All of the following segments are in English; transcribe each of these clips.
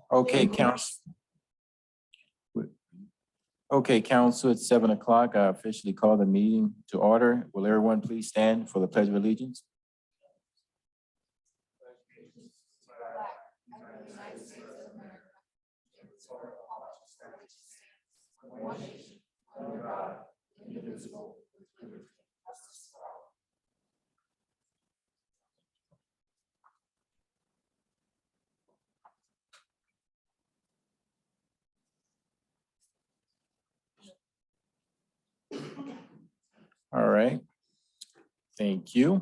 Okay, council. Okay, council, it's 7 o'clock. I officially call the meeting to order. Will everyone please stand for the Pledge of Allegiance? All right. Thank you.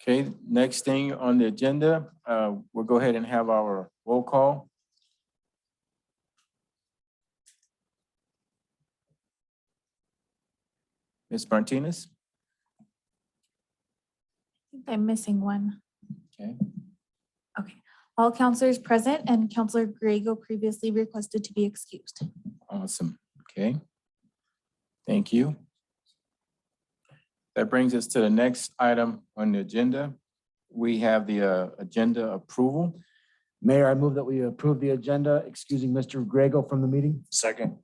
Okay, next thing on the agenda, we'll go ahead and have our roll call. Ms. Martinez? I think I'm missing one. Okay. Okay. All counselors present and Counselor Grego previously requested to be excused. Awesome. Okay. Thank you. That brings us to the next item on the agenda. We have the agenda approval. Mayor, I move that we approve the agenda, excusing Mr. Grego from the meeting. Second.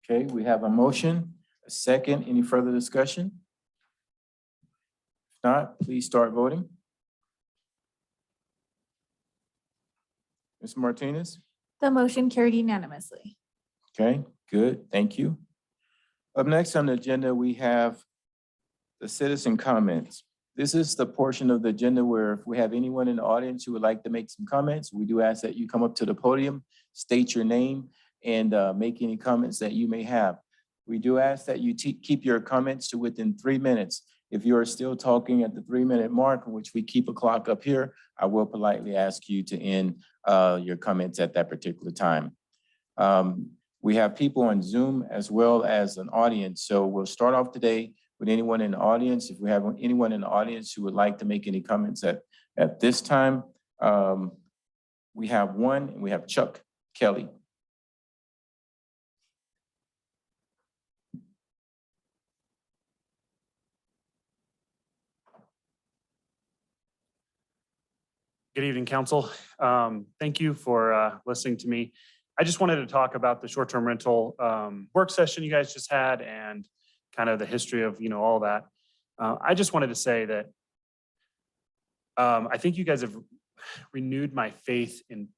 Okay, we have a motion, a second. Any further discussion? If not, please start voting. Ms. Martinez? The motion carried unanimously. Okay, good. Thank you. Up next on the agenda, we have the citizen comments. This is the portion of the agenda where if we have anyone in the audience who would like to make some comments, we do ask that you come up to the podium, state your name, and make any comments that you may have. We do ask that you keep your comments to within 3 minutes. If you are still talking at the 3-minute mark, in which we keep a clock up here, I will politely ask you to end your comments at that particular time. We have people on Zoom as well as an audience. So we'll start off today with anyone in the audience. If we have anyone in the audience who would like to make any comments at this time, we have one, and we have Chuck Kelly. Good evening, council. Thank you for listening to me. I just wanted to talk about the short-term rental work session you guys just had and kind of the history of, all that. I just wanted to say that I think you guys have renewed my faith in,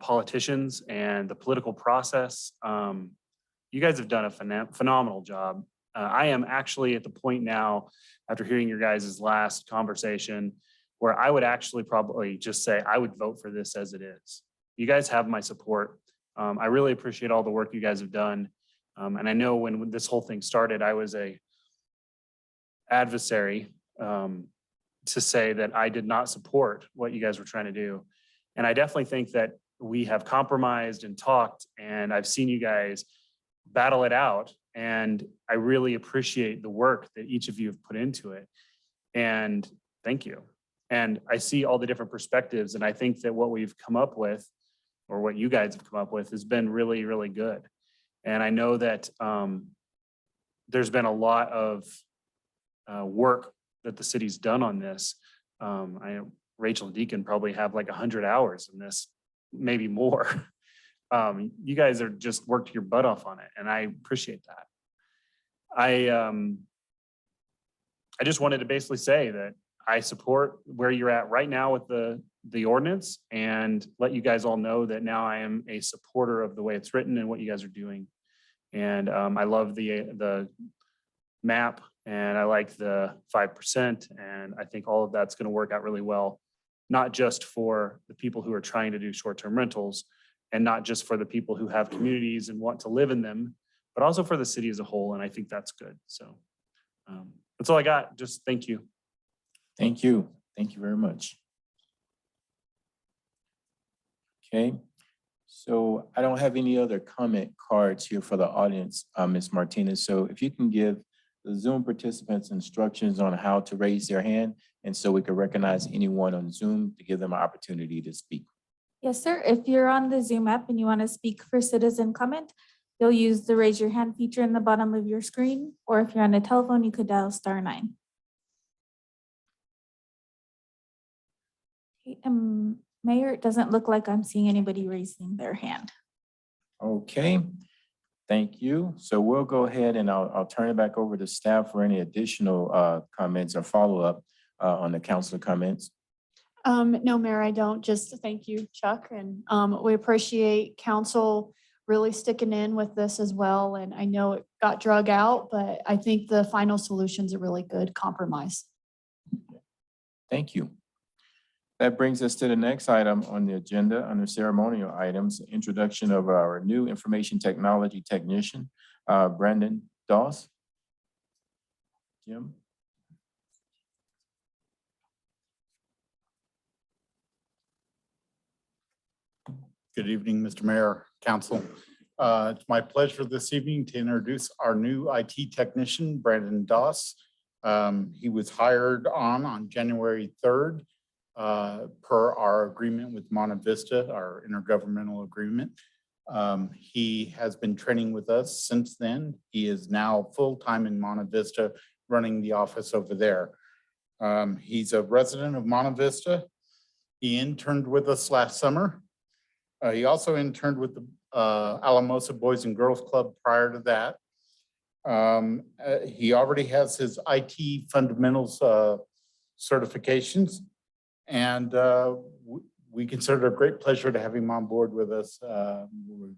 politicians and the political process. You guys have done a phenomenal job. I am actually at the point now, after hearing your guys' last conversation, where I would actually probably just say I would vote for this as it is. You guys have my support. I really appreciate all the work you guys have done. And I know when this whole thing started, I was a adversary to say that I did not support what you guys were trying to do. And I definitely think that we have compromised and talked, and I've seen you guys battle it out. And I really appreciate the work that each of you have put into it. And thank you. And I see all the different perspectives. And I think that what we've come up with, or what you guys have come up with, has been really, really good. And I know that there's been a lot of work that the city's done on this. I know Rachel and Deacon probably have like 100 hours in this, maybe more. You guys are just worked your butt off on it, and I appreciate that. I just wanted to basically say that I support where you're at right now with the ordinance, and let you guys all know that now I am a supporter of the way it's written and what you guys are doing. And I love the map, and I like the 5%, and I think all of that's going to work out really well, not just for the people who are trying to do short-term rentals, and not just for the people who have communities and want to live in them, but also for the city as a whole. And I think that's good. So that's all I got. Just thank you. Thank you. Thank you very much. Okay. So I don't have any other comment cards here for the audience, Ms. Martinez. So if you can give the Zoom participants instructions on how to raise their hand, and so we can recognize anyone on Zoom to give them an opportunity to speak. Yes, sir. If you're on the Zoom app and you want to speak for citizen comment, you'll use the raise your hand feature in the bottom of your screen. Or if you're on a telephone, you could dial *9. Mayor, it doesn't look like I'm seeing anybody raising their hand. Okay, thank you. So we'll go ahead and I'll turn it back over to staff for any additional comments or follow-up on the council comments. No, Mayor, I don't. Just thank you, Chuck. And we appreciate council really sticking in with this as well. And I know it got drug out, but I think the final solution's a really good compromise. Thank you. That brings us to the next item on the agenda under ceremonial items, introduction of our new information technology technician, Brandon Doss. Jim? Good evening, Mr. Mayor, Council. It's my pleasure this evening to introduce our new IT technician, Brandon Doss. He was hired on January 3rd per our agreement with Monte Vista, our intergovernmental agreement. He has been training with us since then. He is now full-time in Monte Vista, running the office over there. He's a resident of Monte Vista. He interned with us last summer. He also interned with the Alamosa Boys and Girls Club prior to that. He already has his IT fundamentals certifications, and we consider it a great pleasure to have him on board with us. We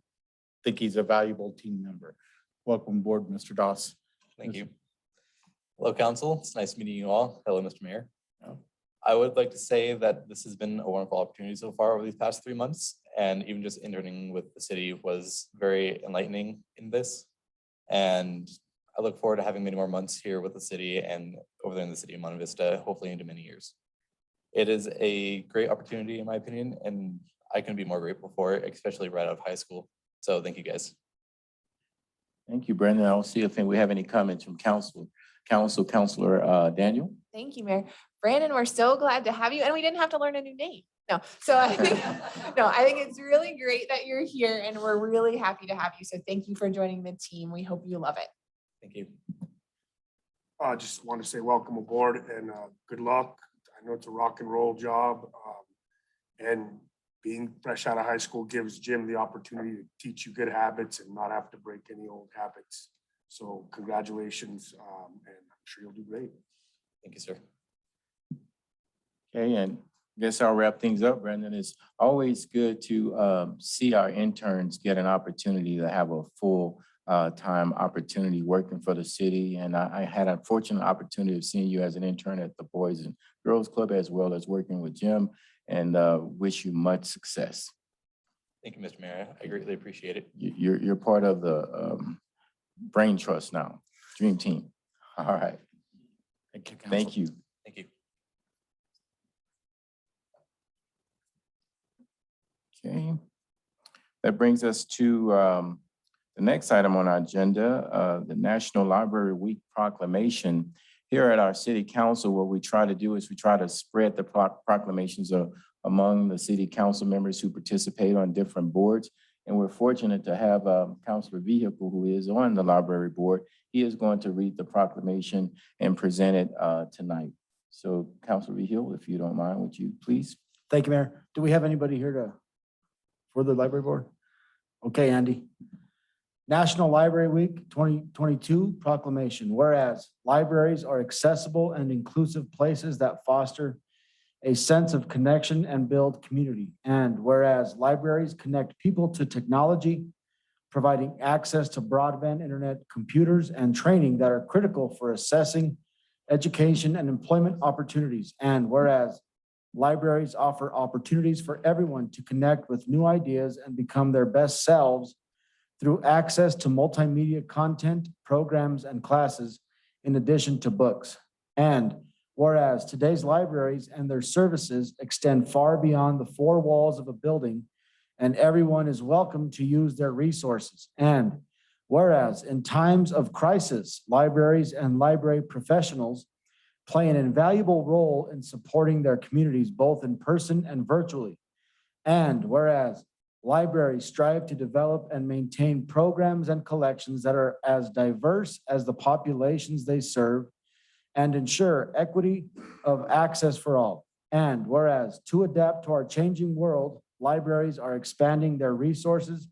think he's a valuable team member. Welcome aboard, Mr. Doss. Thank you. Hello, council. It's nice meeting you all. Hello, Mr. Mayor. I would like to say that this has been a wonderful opportunity so far over these past 3 months. And even just interning with the city was very enlightening in this. And I look forward to having many more months here with the city and over there in the city of Monte Vista, hopefully into many years. It is a great opportunity in my opinion, and I couldn't be more grateful for it, especially right out of high school. So thank you guys. Thank you, Brandon. I'll see if we have any comments from Councilor Daniel. Thank you, Mayor. Brandon, we're so glad to have you. And we didn't have to learn a new name. No, so I think, I think it's really great that you're here and we're really happy to have you. So thank you for joining the team. We hope you love it. Thank you. I just want to say welcome aboard and good luck. I know it's a rock and roll job. And being fresh out of high school gives Jim the opportunity to teach you good habits and not have to break any old habits. So congratulations, and I'm sure you'll do great. Thank you, sir. Okay, and I guess I'll wrap things up, Brandon. It's always good to see our interns get an opportunity to have a full time opportunity working for the city. And I had a fortunate opportunity of seeing you as an intern at the Boys and Girls Club, as well as working with Jim, and wish you much success. Thank you, Mr. Mayor. I greatly appreciate it. You're part of the Brain Trust now, Dream Team. All right. Thank you, Council. Thank you. Thank you. Okay. That brings us to the next item on our agenda, the National Library Week Proclamation. Here at our City Council, what we try to do is we try to spread the proclamations among the City Council members who participate on different boards. And we're fortunate to have Councilor Vehicle, who is on the library board. He is going to read the proclamation and present it tonight. So Councilor Vehicle, if you don't mind, would you please? Thank you, Mayor. Do we have anybody here for the library board? Okay, Andy. National Library Week 2022 proclamation. Whereas libraries are accessible and inclusive places that foster a sense of connection and build community. And whereas libraries connect people to technology, providing access to broadband internet, computers, and training that are critical for assessing education and employment opportunities. And whereas libraries offer opportunities for everyone to connect with new ideas and become their best selves through access to multimedia content, programs, and classes, in addition to books. And whereas today's libraries and their services extend far beyond the four walls of a building, and everyone is welcome to use their resources. And whereas in times of crisis, libraries and library professionals play an invaluable role in supporting their communities, both in person and virtually. And whereas libraries strive to develop and maintain programs and collections that are as diverse as the populations they serve and ensure equity of access for all. And whereas to adapt to our changing world, libraries are expanding their resources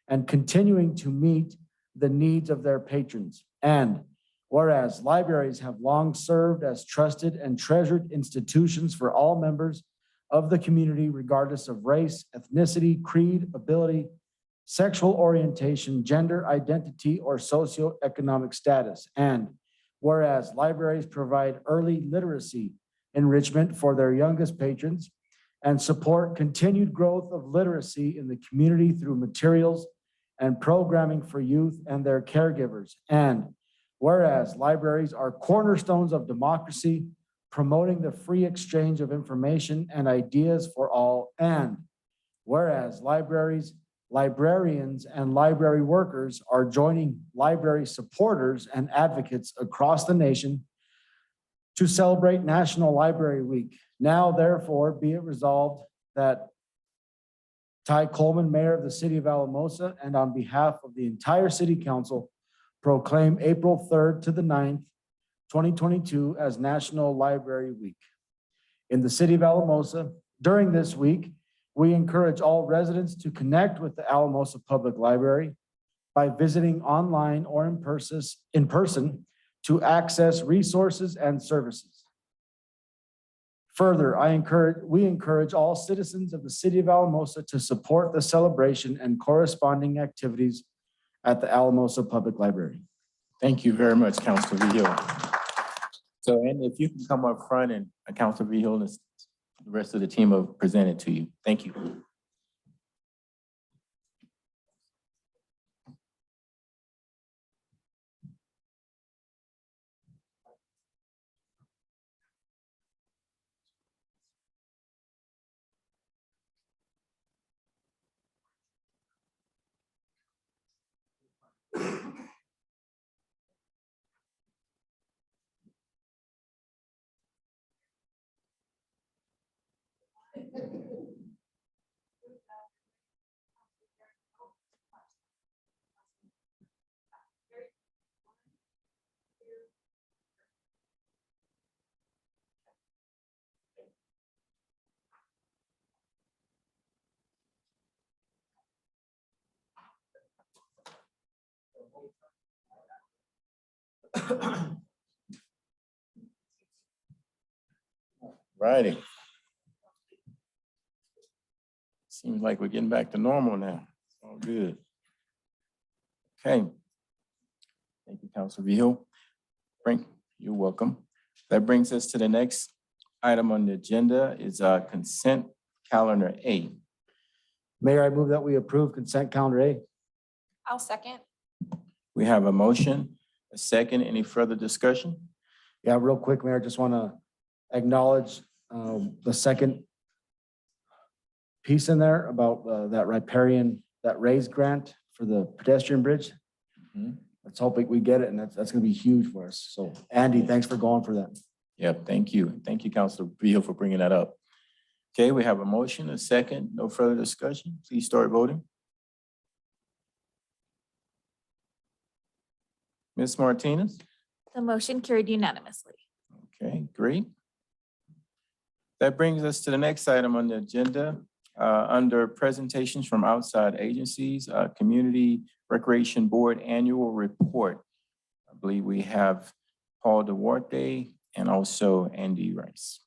and continuing to meet the needs of their patrons. And whereas libraries have long served as trusted and treasured institutions for all members of the community, regardless of race, ethnicity, creed, ability, sexual orientation, gender identity, or socioeconomic status. And whereas libraries provide early literacy enrichment for their youngest patrons and support continued growth of literacy in the community through materials and programming for youth and their caregivers. And whereas libraries are cornerstones of democracy, promoting the free exchange of information and ideas for all. And whereas librarians and library workers are joining library supporters and advocates across the nation to celebrate National Library Week. Now, therefore, be it resolved that Ty Coleman, Mayor of the City of Alamosa, and on behalf of the entire City Council, proclaim April 3rd to the 9th, 2022 as National Library Week. In the City of Alamosa, during this week, we encourage all residents to connect with the Alamosa Public Library by visiting online or in person to access resources and services. Further, we encourage all citizens of the City of Alamosa to support the celebration and corresponding activities at the Alamosa Public Library. Thank you very much, Councilor Vihil. So, and if you can come up front and Councilor Vihil and the rest of the team will present it to you. Thank you. Righty. Seems like we're getting back to normal now. All good. Okay. Thank you, Councilor Vihil. You're welcome. That brings us to the next item on the agenda is consent calendar A. Mayor, I move that we approve consent calendar A. I'll second. We have a motion, a second. Any further discussion? Yeah, real quick, Mayor, just want to acknowledge the second piece in there about that riparian, that raise grant for the pedestrian bridge. Mhm. Let's hope we get it, and that's going to be huge for us. So Andy, thanks for going for that. Yep, thank you. Thank you, Councilor Vihil, for bringing that up. Okay, we have a motion, a second. No further discussion. Please start voting. Ms. Martinez? The motion carried unanimously. Okay, great. That brings us to the next item on the agenda. Under presentations from outside agencies, Community Recreation Board Annual Report. I believe we have Paul Duarte and also Andy Rice.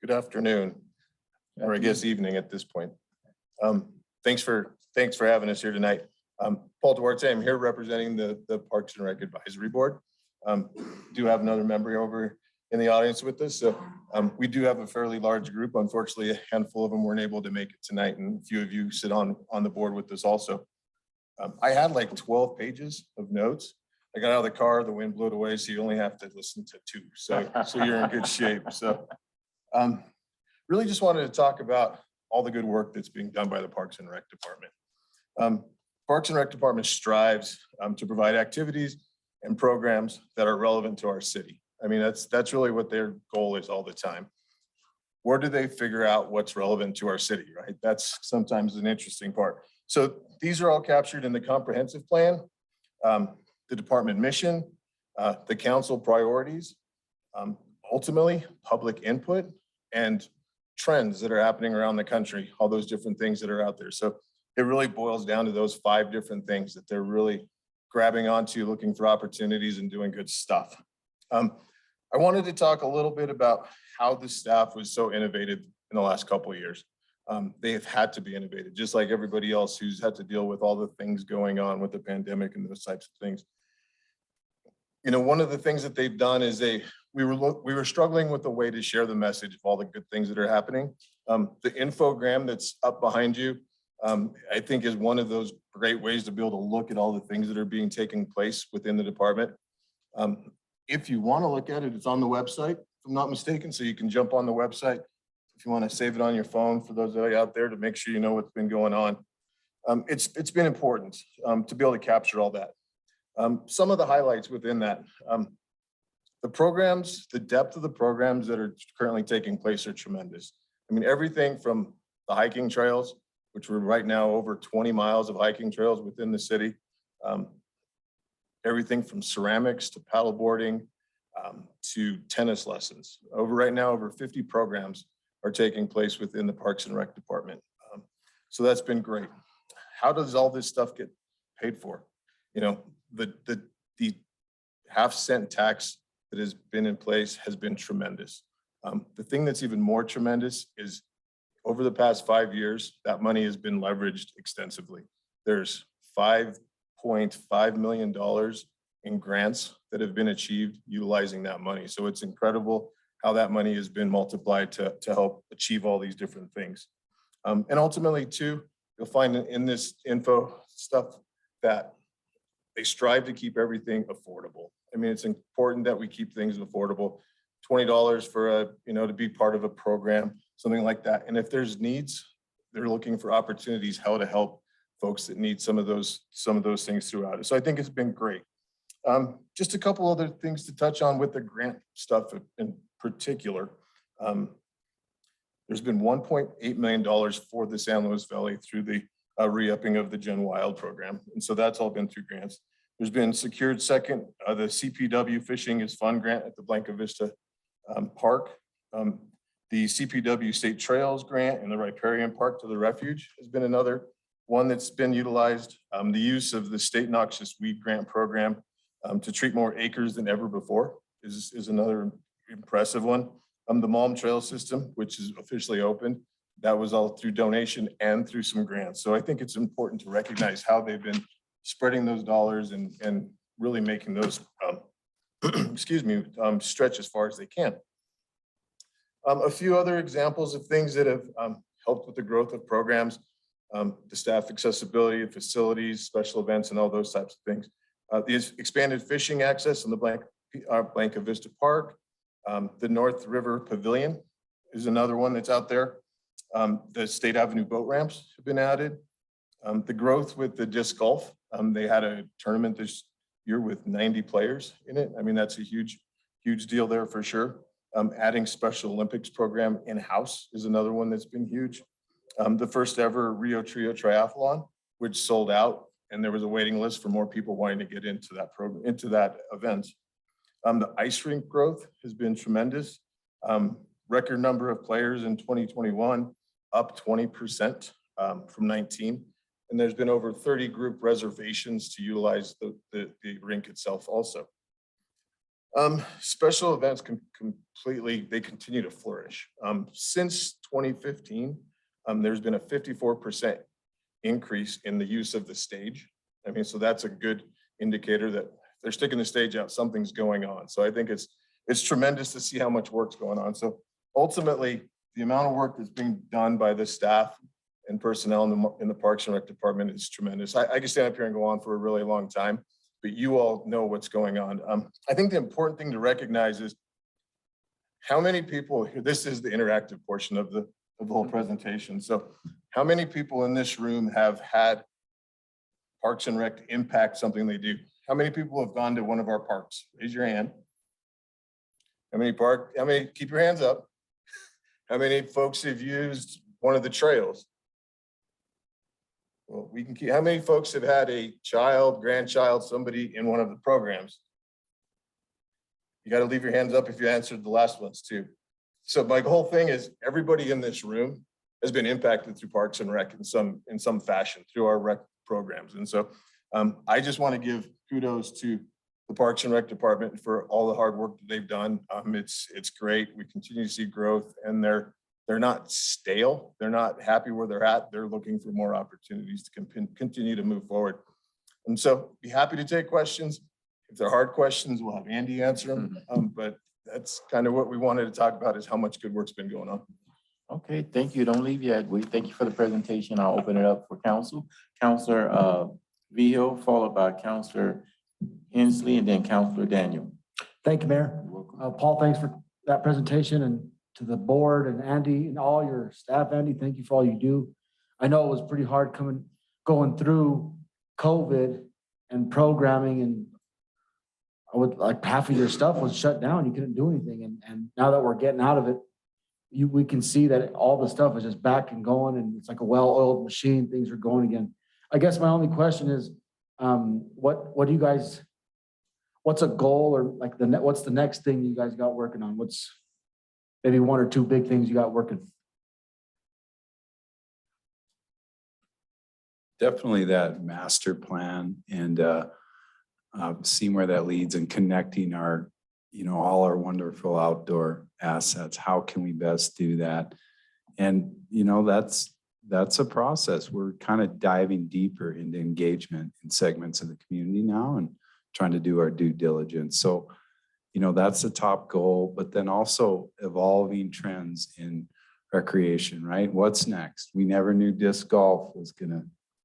Good afternoon, or I guess evening at this point. Thanks for having us here tonight. Paul Duarte, I'm here representing the Parks and Rec Advisory Board. Do have another member over in the audience with us. So we do have a fairly large group. Unfortunately, a handful of them weren't able to make it tonight, and a few of you sit on the board with us also. I had like 12 pages of notes. I got out of the car, the wind blew it away, so you only have to listen to 2. So you're in good shape. So really just wanted to talk about all the good work that's being done by the Parks and Rec Department. Parks and Rec Department strives to provide activities and programs that are relevant to our city. I mean, that's really what their goal is all the time. Where do they figure out what's relevant to our city, right? That's sometimes an interesting part. So these are all captured in the comprehensive plan, the department mission, the council priorities, ultimately public input and trends that are happening around the country, all those different things that are out there. So it really boils down to those 5 different things that they're really grabbing onto, looking for opportunities and doing good stuff. I wanted to talk a little bit about how the staff was so innovative in the last couple of years. They have had to be innovative, just like everybody else who's had to deal with all the things going on with the pandemic and those types of things. You know, one of the things that they've done is we were struggling with the way to share the message of all the good things that are happening. The infogram that's up behind you, I think is one of those great ways to be able to look at all the things that are being taking place within the department. If you want to look at it, it's on the website, if I'm not mistaken, so you can jump on the website. If you want to save it on your phone for those of you out there to make sure you know what's been going on. It's been important to be able to capture all that. Some of the highlights within that, the programs, the depth of the programs that are currently taking place are tremendous. I mean, everything from the hiking trails, which we're right now over 20 miles of hiking trails within the city. Everything from ceramics to paddleboarding to tennis lessons. Right now, over 50 programs are taking place within the Parks and Rec department. So that's been great. How does all this stuff get paid for? You know, the half-cent tax that has been in place has been tremendous. The thing that's even more tremendous is over the past 5 years, that money has been leveraged extensively. There's $5.5 million in grants that have been achieved utilizing that money. So it's incredible how that money has been multiplied to help achieve all these different things. And ultimately too, you'll find in this info stuff that they strive to keep everything affordable. I mean, it's important that we keep things affordable. $20 for to be part of a program, something like that. And if there's needs, they're looking for opportunities, how to help folks that need some of those things throughout it. So I think it's been great. Just a couple other things to touch on with the grant stuff in particular. There's been $1.8 million for the San Luis Valley through the re-upping of the Gen Wild program. And so that's all been through grants. There's been secured second, the CPW Fishing is Fun grant at the Blanca Vista Park. The CPW State Trails grant and the Riparian Park to the Refuge has been another one that's been utilized. The use of the State Noxious Weed Grant Program to treat more acres than ever before is another impressive one. The Malm Trail System, which is officially open, that was all through donation and through some grants. So I think it's important to recognize how they've been spreading those dollars and really making those, stretch as far as they can. A few other examples of things that have helped with the growth of programs, the staff accessibility, facilities, special events, and all those types of things. The expanded fishing access in the Blanca Vista Park. The North River Pavilion is another one that's out there. The State Avenue boat ramps have been added. The growth with the disc golf. They had a tournament this year with 90 players in it. I mean, that's a huge deal there for sure. Adding Special Olympics program in-house is another one that's been huge. The first ever Rio Trio Triathlon, which sold out, and there was a waiting list for more people wanting to get into that program, into that event. The ice rink growth has been tremendous. Record number of players in 2021, up 20% from 19. And there's been over 30 group reservations to utilize the rink itself also. Special events they continue to flourish. Since 2015, there's been a 54% increase in the use of the stage. I mean, so that's a good indicator that they're sticking the stage out, something's going on. So I think it's tremendous to see how much work's going on. So ultimately, the amount of work that's being done by the staff and personnel in the Parks and Rec department is tremendous. I can stand up here and go on for a really long time, but you all know what's going on. I think the important thing to recognize is how many people, this is the interactive portion of the whole presentation. So how many people in this room have had Parks and Rec impact something they do? How many people have gone to one of our parks? Raise your hand. How many, keep your hands up. How many folks have used one of the trails? Well, we can keep, how many folks have had a child, grandchild, somebody in one of the programs? You got to leave your hands up if you answered the last ones too. So my whole thing is everybody in this room has been impacted through Parks and Rec in some fashion through our rec programs. And so I just want to give kudos to the Parks and Rec department for all the hard work that they've done. It's great. We continue to see growth, and they're not stale. They're not happy where they're at. They're looking for more opportunities to continue to move forward. And so be happy to take questions. If they're hard questions, we'll have Andy answer them. But that's kind of what we wanted to talk about, is how much good work's been going on. Okay, thank you. Don't leave yet. We thank you for the presentation. I'll open it up for council. Counselor Vihil, followed by Counselor Hensley, and then Counselor Daniel. Thank you, Mayor. Paul, thanks for that presentation, and to the board and Andy and all your staff. Andy, thank you for all you do. I know it was pretty hard going through COVID and programming, and like half of your stuff was shut down. You couldn't do anything. And now that we're getting out of it, we can see that all the stuff is just back and going, and it's like a well-oiled machine. Things are going again. I guess my only question is, what do you guys, what's a goal, or like what's the next thing you guys got working on? What's maybe one or two big things you got working? Definitely that master plan, and seeing where that leads, and connecting our, all our wonderful outdoor assets. How can we best do that? And, that's a process. We're kind of diving deeper into engagement in segments of the community now and trying to do our due diligence. So, that's the top goal, but then also evolving trends in recreation, right? What's next? We never knew disc golf was going to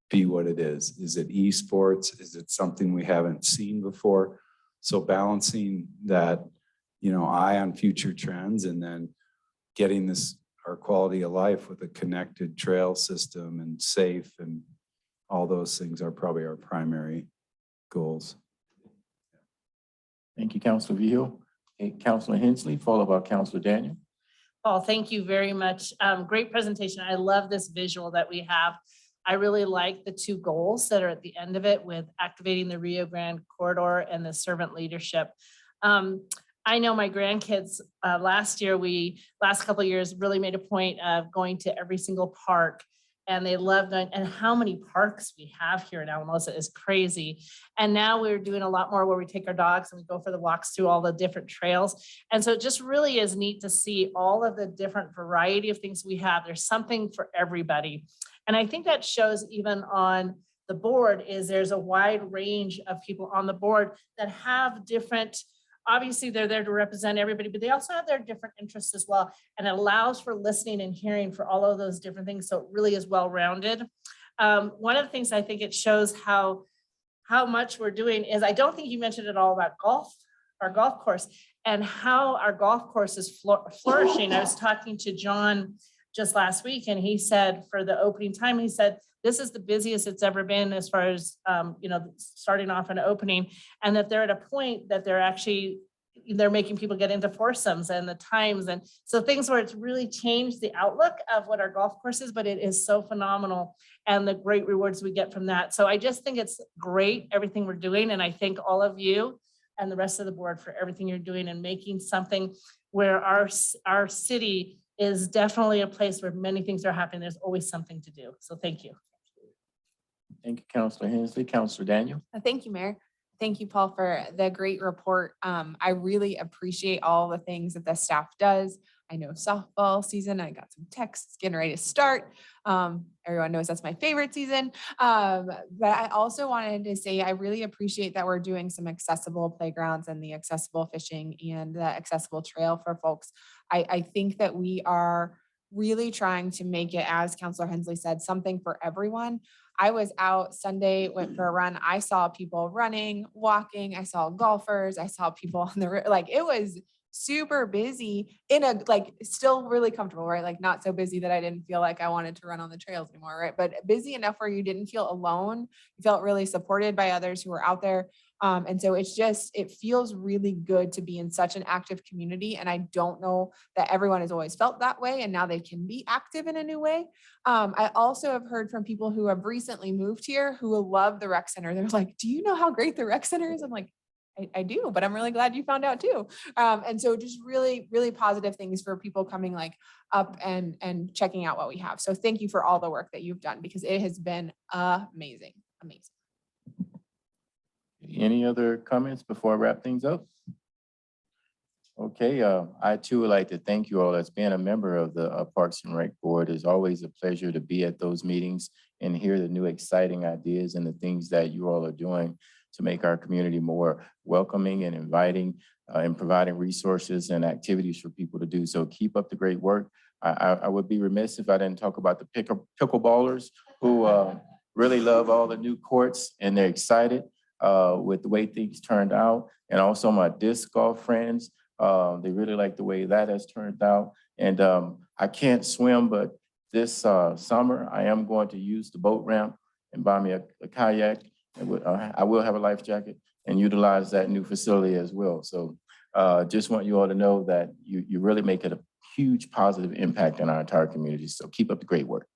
be what it is. Is it esports? Is it something we haven't seen before? So balancing that, eye on future trends, and then getting our quality of life with a connected trail system and safe, and all those things are probably our primary goals. Thank you, Counselor Vihil. Okay, Counselor Hensley, followed by Counselor Daniel. Paul, thank you very much. Great presentation. I love this visual that we have. I really like the two goals that are at the end of it, with activating the Rio Grande corridor and the servant leadership. I know my grandkids, last couple of years really made a point of going to every single park, and they love going, and how many parks we have here in Alamosa is crazy. And now we're doing a lot more where we take our dogs and we go for the walks through all the different trails. And so it just really is neat to see all of the different variety of things we have. There's something for everybody. And I think that shows even on the board, is there's a wide range of people on the board that have different, obviously they're there to represent everybody, but they also have their different interests as well. And it allows for listening and hearing for all of those different things. So it really is well-rounded. One of the things I think it shows how much we're doing is, I don't think you mentioned at all about golf, our golf course, and how our golf course is flourishing. I was talking to John just last week, and he said for the opening time, he said, this is the busiest it's ever been as far as, starting off and opening, and that they're at a point that they're making people get into foursomes and the times. And so things where it's really changed the outlook of what our golf course is, but it is so phenomenal, and the great rewards we get from that. So I just think it's great, everything we're doing. And I thank all of you and the rest of the board for everything you're doing and making something where our city is definitely a place where many things are happening. There's always something to do. So thank you. Thank you, Counselor Hensley. Counselor Daniel. Thank you, Mayor. Thank you, Paul, for the great report. I really appreciate all the things that the staff does. I know softball season, I got some texts getting ready to start. Everyone knows that's my favorite season. But I also wanted to say, I really appreciate that we're doing some accessible playgrounds and the accessible fishing and the accessible trail for folks. I think that we are really trying to make it, as Counselor Hensley said, something for everyone. I was out Sunday, went for a run. I saw people running, walking. I saw golfers. I saw people on the, it was super busy in a, still really comfortable, right? Like not so busy that I didn't feel like I wanted to run on the trails anymore, right? But busy enough where you didn't feel alone. You felt really supported by others who were out there. And so it's just, it feels really good to be in such an active community. And I don't know that everyone has always felt that way, and now they can be active in a new way. I also have heard from people who have recently moved here who will love the rec center. They're like, do you know how great the rec center is? I'm like, I do, but I'm really glad you found out too. And so just really, really positive things for people coming like up and checking out what we have. So thank you for all the work that you've done, because it has been amazing, amazing. Any other comments before I wrap things up? Okay, I too would like to thank you all. As being a member of the Parks and Rec Board, it's always a pleasure to be at those meetings and hear the new exciting ideas and the things that you all are doing to make our community more welcoming and inviting, and providing resources and activities for people to do. So keep up the great work. I would be remiss if I didn't talk about the pickleballers who really love all the new courts, and they're excited with the way things turned out. And also my disc golf friends, they really like the way that has turned out. And I can't swim, but this summer I am going to use the boat ramp and buy me a kayak. I will have a life jacket and utilize that new facility as well. So just want you all to know that you really make it a huge positive impact on our entire community. So keep up the great work.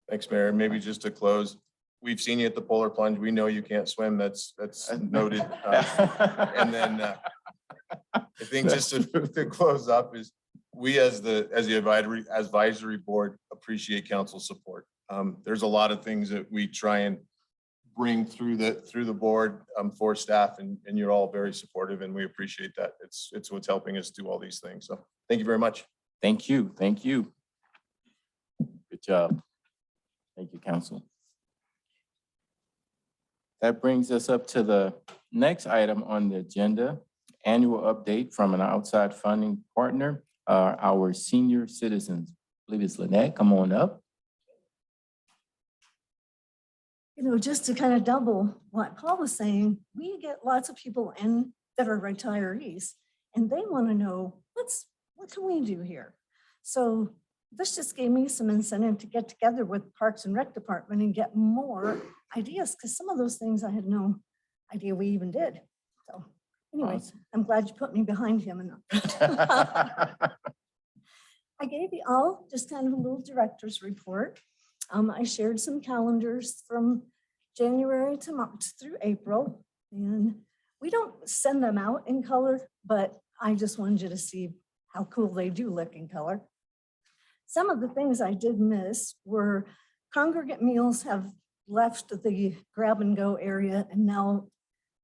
Thanks, Mayor. Maybe just to close, we've seen you at the Polar Plunge. We know you can't swim. That's noted. And then I think just to close up is we as the advisory board appreciate council support. There's a lot of things that we try and bring through the board for staff, and you're all very supportive, and we appreciate that. It's what's helping us do all these things. So thank you very much. Thank you. Thank you. Good job. Thank you, council. That brings us up to the next item on the agenda, annual update from an outside funding partner, our senior citizens. I believe it's Lynette. Come on up. You know, just to kind of double what Paul was saying, we get lots of people in that are retirees, and they want to know what can we do here? So this just gave me some incentive to get together with Parks and Rec Department and get more ideas, because some of those things I had no idea we even did. So anyways, I'm glad you put me behind him. And I gave you all just kind of a little director's report. I shared some calendars from January to March through April, and we don't send them out in color, but I just wanted you to see how cool they do look in color. Some of the things I did miss were congregate meals have left the grab and go area, and now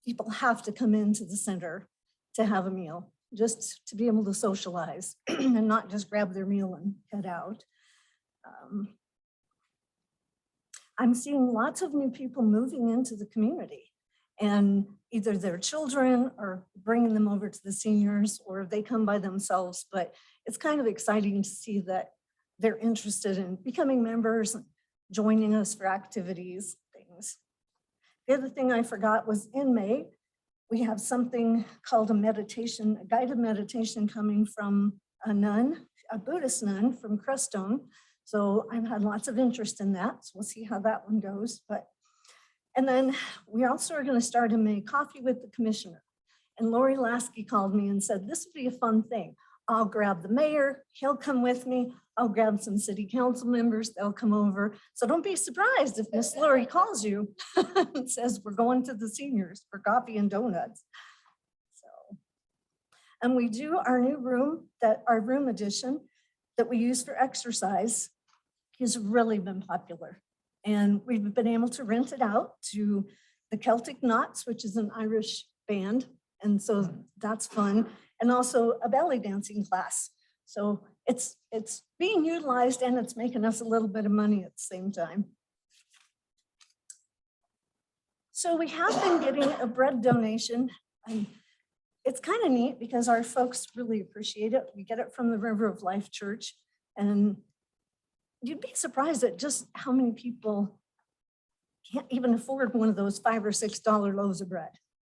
people have to come into the center to have a meal, just to be able to socialize and not just grab their meal and head out. I'm seeing lots of new people moving into the community, and either their children are bringing them over to the seniors, or they come by themselves. But it's kind of exciting to see that they're interested in becoming members, joining us for activities, things. The other thing I forgot was in May, we have something called a guided meditation coming from a nun, a Buddhist nun from Crestone. So I've had lots of interest in that. So we'll see how that one goes. And then we also are going to start in May coffee with the commissioner. And Lori Lasky called me and said, this would be a fun thing. I'll grab the mayor, he'll come with me. I'll grab some city council members, they'll come over. So don't be surprised if Miss Lori calls you and says, we're going to the seniors for coffee and donuts. So, and we do our new room, our room addition that we use for exercise has really been popular. And we've been able to rent it out to the Celtic Knots, which is an Irish band. And so that's fun. And also a belly dancing class. So it's being utilized, and it's making us a little bit of money at the same time. So we have been getting a bread donation. And it's kind of neat because our folks really appreciate it. We get it from the River of Life Church. And you'd be surprised at just how many people can't even afford one of those $5 or $6 loaves of bread.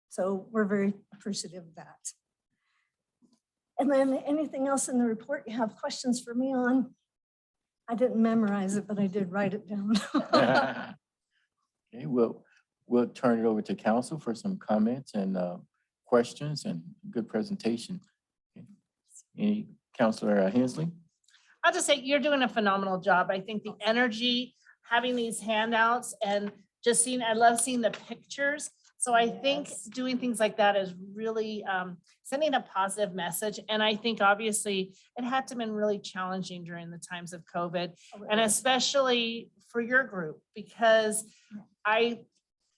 So we're very appreciative of that. And then anything else in the report you have questions for me on? I didn't memorize it, but I did write it down. Okay, well, we'll turn it over to council for some comments and questions and good presentation. Any Councilor Hensley? I'll just say you're doing a phenomenal job. I think the energy, having these handouts and just seeing, I love seeing the pictures. So I think doing things like that is really sending a positive message. And I think obviously it had to been really challenging during the times of COVID, and especially for your group, because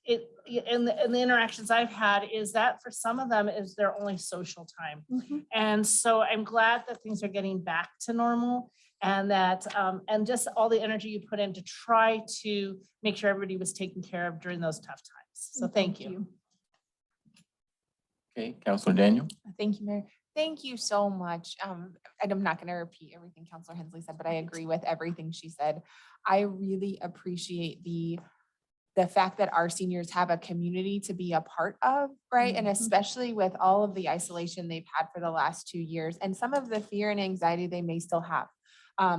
in the interactions I've had is that for some of them is their only social time. And so I'm glad that things are getting back to normal, and that, and just all the energy you put in to try to make sure everybody was taken care of during those tough times. So thank you. Okay, Councilor Daniel? Thank you, Mayor. Thank you so much. And I'm not going to repeat everything Councilor Hensley said, but I agree with everything she said. I really appreciate the fact that our seniors have a community to be a part of, right? And especially with all of the isolation they've had for the last 2 years and some of the fear and anxiety they may still have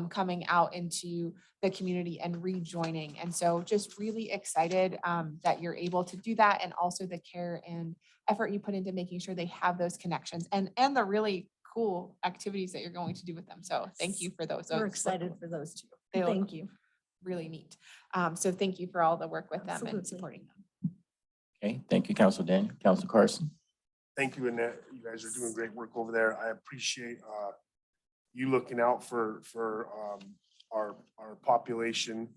coming out into the community and rejoining. And so just really excited that you're able to do that, and also the care and effort you put into making sure they have those connections and the really cool activities that you're going to do with them. So thank you for those. We're excited for those too. They look Thank you. really neat. So thank you for all the work with them and Absolutely. supporting them. Okay, thank you, Councilor Daniel. Councilor Carson? Thank you, Annette. You guys are doing great work over there. I appreciate you looking out for our population.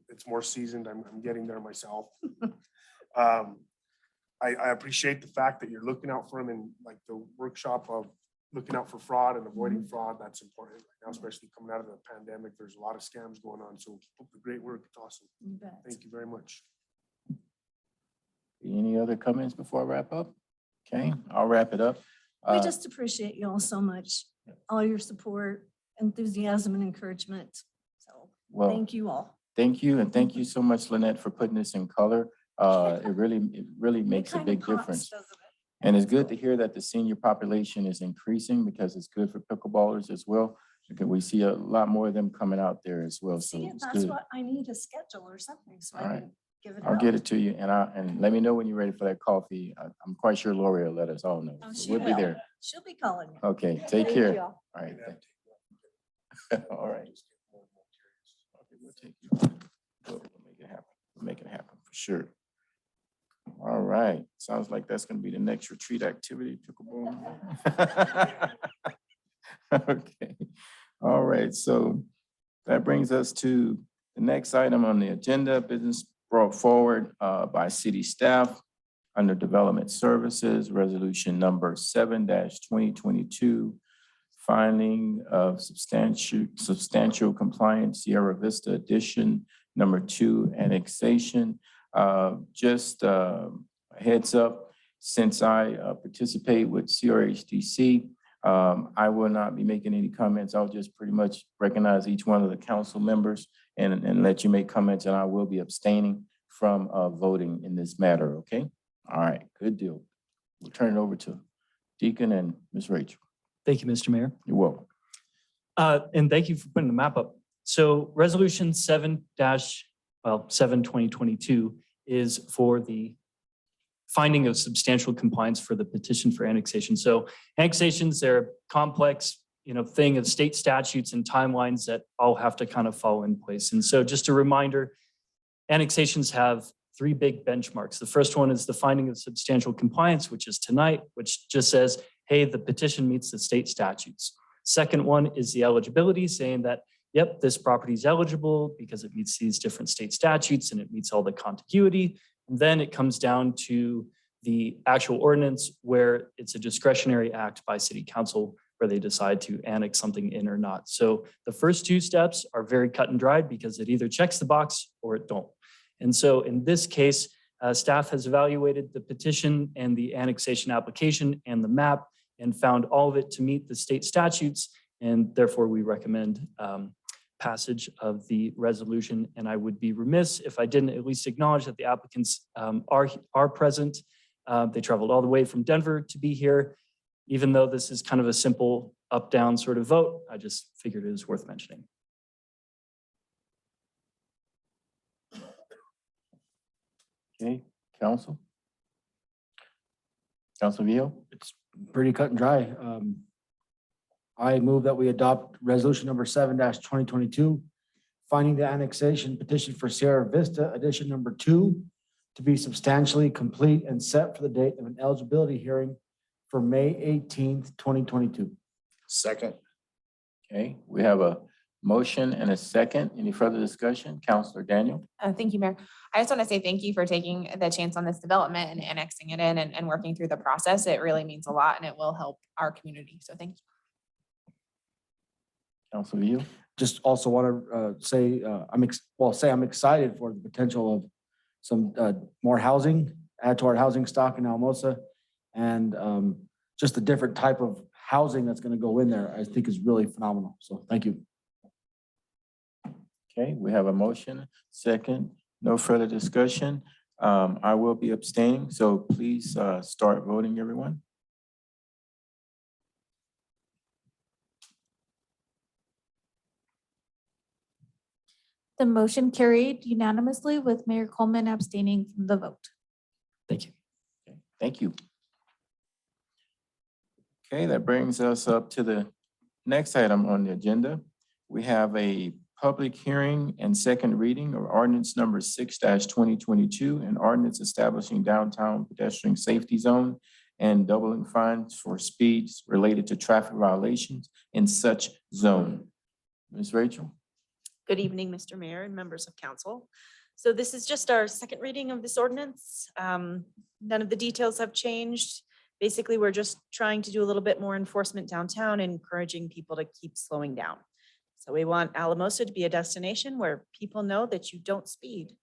It's more seasoned. I'm getting there myself. I appreciate the fact that you're looking out for them in like the workshop of looking out for fraud and avoiding fraud. That's important right now, especially coming out of the pandemic. There's a lot of scams going on. So keep up the great work. It's awesome. You bet. Thank you very much. Any other comments before I wrap up? Okay, I'll wrap it up. We just appreciate you all so much, all your support, enthusiasm, and encouragement. So Well, thank you all. thank you, and thank you so much, Lynette, for putting this in color. It really makes a It kinda big pops, difference. doesn't it? And it's good to hear that the senior population is increasing, because it's good for pickleballers as well. Because we see a lot more of them coming out there as well, so See, it's that's good. what I need, a schedule or something, so All I right. can give it I'll out. get it to you, and let me know when you're ready for that coffee. I'm quite sure Lori will let us all know. Oh, So she we'll be will. there. She'll be calling you. Okay, take Thank care. you All all. right. All right. Okay, we'll take you. We'll make it happen. We'll make it happen for sure. All right. Sounds like that's gonna be the next retreat activity, pickleball. Okay. All right. So that brings us to the next item on the agenda, business brought forward by city staff under Development Services, Resolution number 7-2022, finding of substantial compliance, Sierra Vista Edition, number 2, annexation. Just a heads up, since I participate with CRHDC, I will not be making any comments. I'll just pretty much recognize each one of the council members and let you make comments, and I will be abstaining from voting in this matter, okay? All right, good deal. We'll turn it over to Deacon and Ms. Rachel. Thank you, Mr. Mayor. You're welcome. And thank you for putting the map up. So resolution 7/2022 is for the finding of substantial compliance for the petition for annexation. So annexations, they're a complex, thing of state statutes and timelines that all have to kind of fall in place. And so just a reminder, annexations have 3 big benchmarks. The first one is the finding of substantial compliance, which is tonight, which just says, hey, the petition meets the state statutes. Second one is the eligibility, saying that, yep, this property is eligible because it meets these different state statutes and it meets all the contiguity. And then it comes down to the actual ordinance, where it's a discretionary act by city council where they decide to annex something in or not. So the first 2 steps are very cut and dried because it either checks the box or it don't. And so in this case, staff has evaluated the petition and the annexation application and the map and found all of it to meet the state statutes. And therefore we recommend passage of the resolution. And I would be remiss if I didn't at least acknowledge that the applicants are present. They traveled all the way from Denver to be here. Even though this is kind of a simple up-down sort of vote, I just figured it was worth mentioning. Okay, council? Council Vio? It's pretty cut and dry. I move that we adopt resolution number 7-2022, finding the annexation petition for Sierra Vista edition number 2 to be substantially complete and set for the date of an eligibility hearing for May 18th, 2022. Second. Okay, we have a motion and a second. Any further discussion? Counselor Daniel? Thank you, Mayor. I just want to say thank you for taking the chance on this development and annexing it in and working through the process. It really means a lot and it will help our community. So thank you. Council Vio? Just also want to say, I'm excited for the potential of some more housing, add to our housing stock in Alamosa. And just the different type of housing that's going to go in there, I think is really phenomenal. So thank you. Okay, we have a motion, second, no further discussion. I will be abstaining, so please start voting, everyone. The motion carried unanimously with Mayor Coleman abstaining from the vote. Thank you. Okay, thank you. Okay, that brings us up to the next item on the agenda. We have a public hearing and second reading of ordinance number 6-2022, an ordinance establishing downtown pedestrian safety zone and doubling fines for speeds related to traffic violations in such zone. Ms. Rachel? Good evening, Mr. Mayor and members of council. So this is just our second reading of this ordinance. None of the details have changed. Basically, we're just trying to do a little bit more enforcement downtown, encouraging people to keep slowing down. So we want Alamosa to be a destination where people know that you don't speed.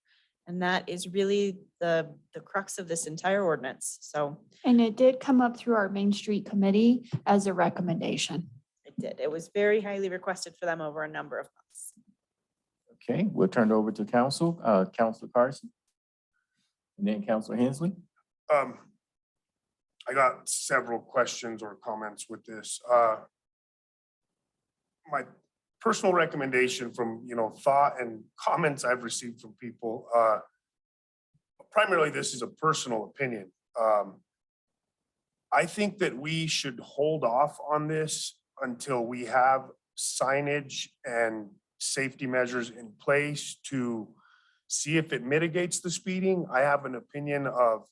And that is really the crux of this entire ordinance. So And it did come up through our Main Street Committee as a recommendation. it did. It was very highly requested for them over a number of months. Okay, we'll turn it over to council, Councilor Carson. And then Councilor Hensley. I got several questions or comments with this. My personal recommendation from, thought and comments I've received from people, primarily this is a personal opinion. I think that we should hold off on this until we have signage and safety measures in place to see if it mitigates the speeding. I have an opinion of,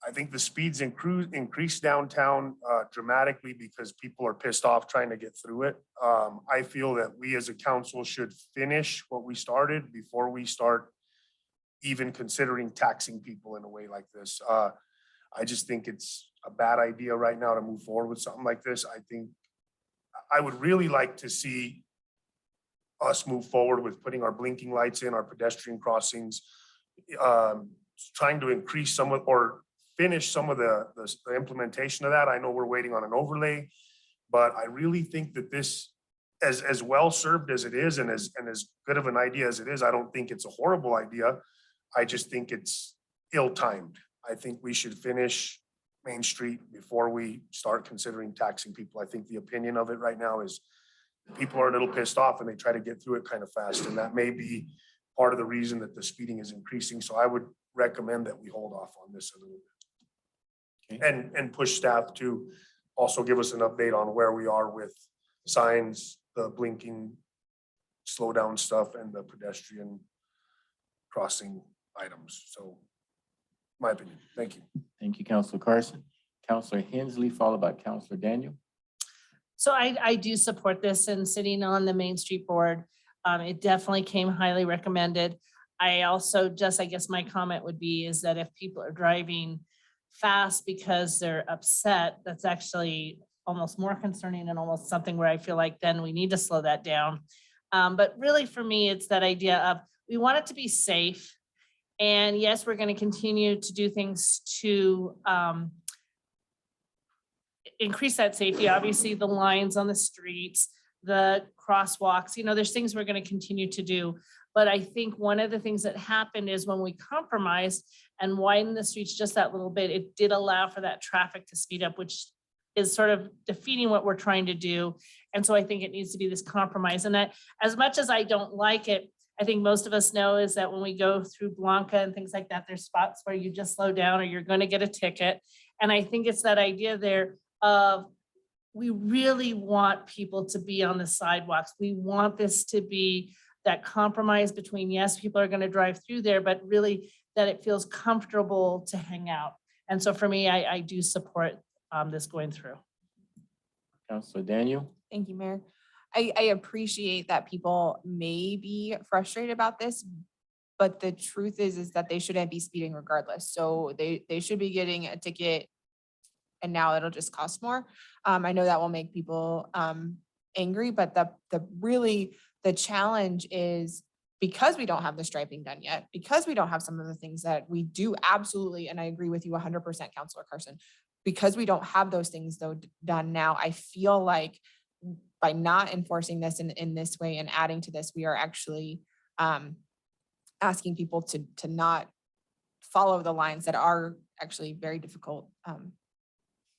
I think the speeds increase downtown dramatically because people are pissed off trying to get through it. I feel that we as a council should finish what we started before we start even considering taxing people in a way like this. I just think it's a bad idea right now to move forward with something like this. I think I would really like to see us move forward with putting our blinking lights in, our pedestrian crossings, trying to increase some of, or finish some of the implementation of that. I know we're waiting on an overlay, but I really think that this, as well served as it is and as good of an idea as it is, I don't think it's a horrible idea. I just think it's ill-timed. I think we should finish Main Street before we start considering taxing people. I think the opinion of it right now is people are a little pissed off and they try to get through it kind of fast. And that may be part of the reason that the speeding is increasing. So I would recommend that we hold off on this a little bit. And push staff to also give us an update on where we are with signs, the blinking, slow down stuff, and the pedestrian crossing items. So my opinion. Thank you. Thank you, Councilor Carson. Councilor Hensley, followed by Councilor Daniel. So I do support this, and sitting on the Main Street Board, it definitely came highly recommended. I also I guess my comment would be is that if people are driving fast because they're upset, that's actually almost more concerning and almost something where I feel like then we need to slow that down. But really for me, it's that idea of we want it to be safe. And yes, we're going to continue to do things to increase that safety. Obviously, the lines on the streets, the crosswalks, there's things we're going to continue to do. But I think one of the things that happened is when we compromised and widened the streets just that little bit, it did allow for that traffic to speed up, which is sort of defeating what we're trying to do. And so I think it needs to be this compromise. And that as much as I don't like it, I think most of us know is that when we go through Blanca and things like that, there's spots where you just slow down or you're going to get a ticket. And I think it's that idea there of we really want people to be on the sidewalks. We want this to be that compromise between, yes, people are going to drive through there, but really that it feels comfortable to hang out. And so for me, I do support this going through. Counselor Daniel? Thank you, Mayor. I appreciate that people may be frustrated about this, but the truth is that they shouldn't be speeding regardless. So they should be getting a ticket and now it'll just cost more. I know that will make people angry, but the challenge is because we don't have the striping done yet, because we don't have some of the things that we do absolutely, and I agree with you 100%, Councilor Carson, because we don't have those things though done now, I feel like by not enforcing this in this way and adding to this, we are actually asking people to not follow the lines that are actually very difficult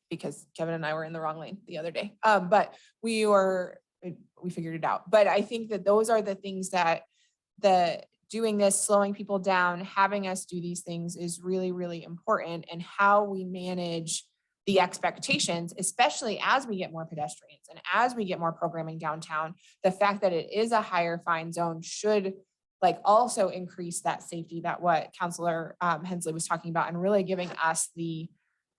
because Kevin and I were in the wrong lane the other day. But we figured it out. But I think that those are the things that doing this, slowing people down, having us do these things is really, really important, and how we manage the expectations, especially as we get more pedestrians and as we get more programming downtown. The fact that it is a higher fine zone should also increase that safety that what Councilor Hensley was talking about, and really giving us the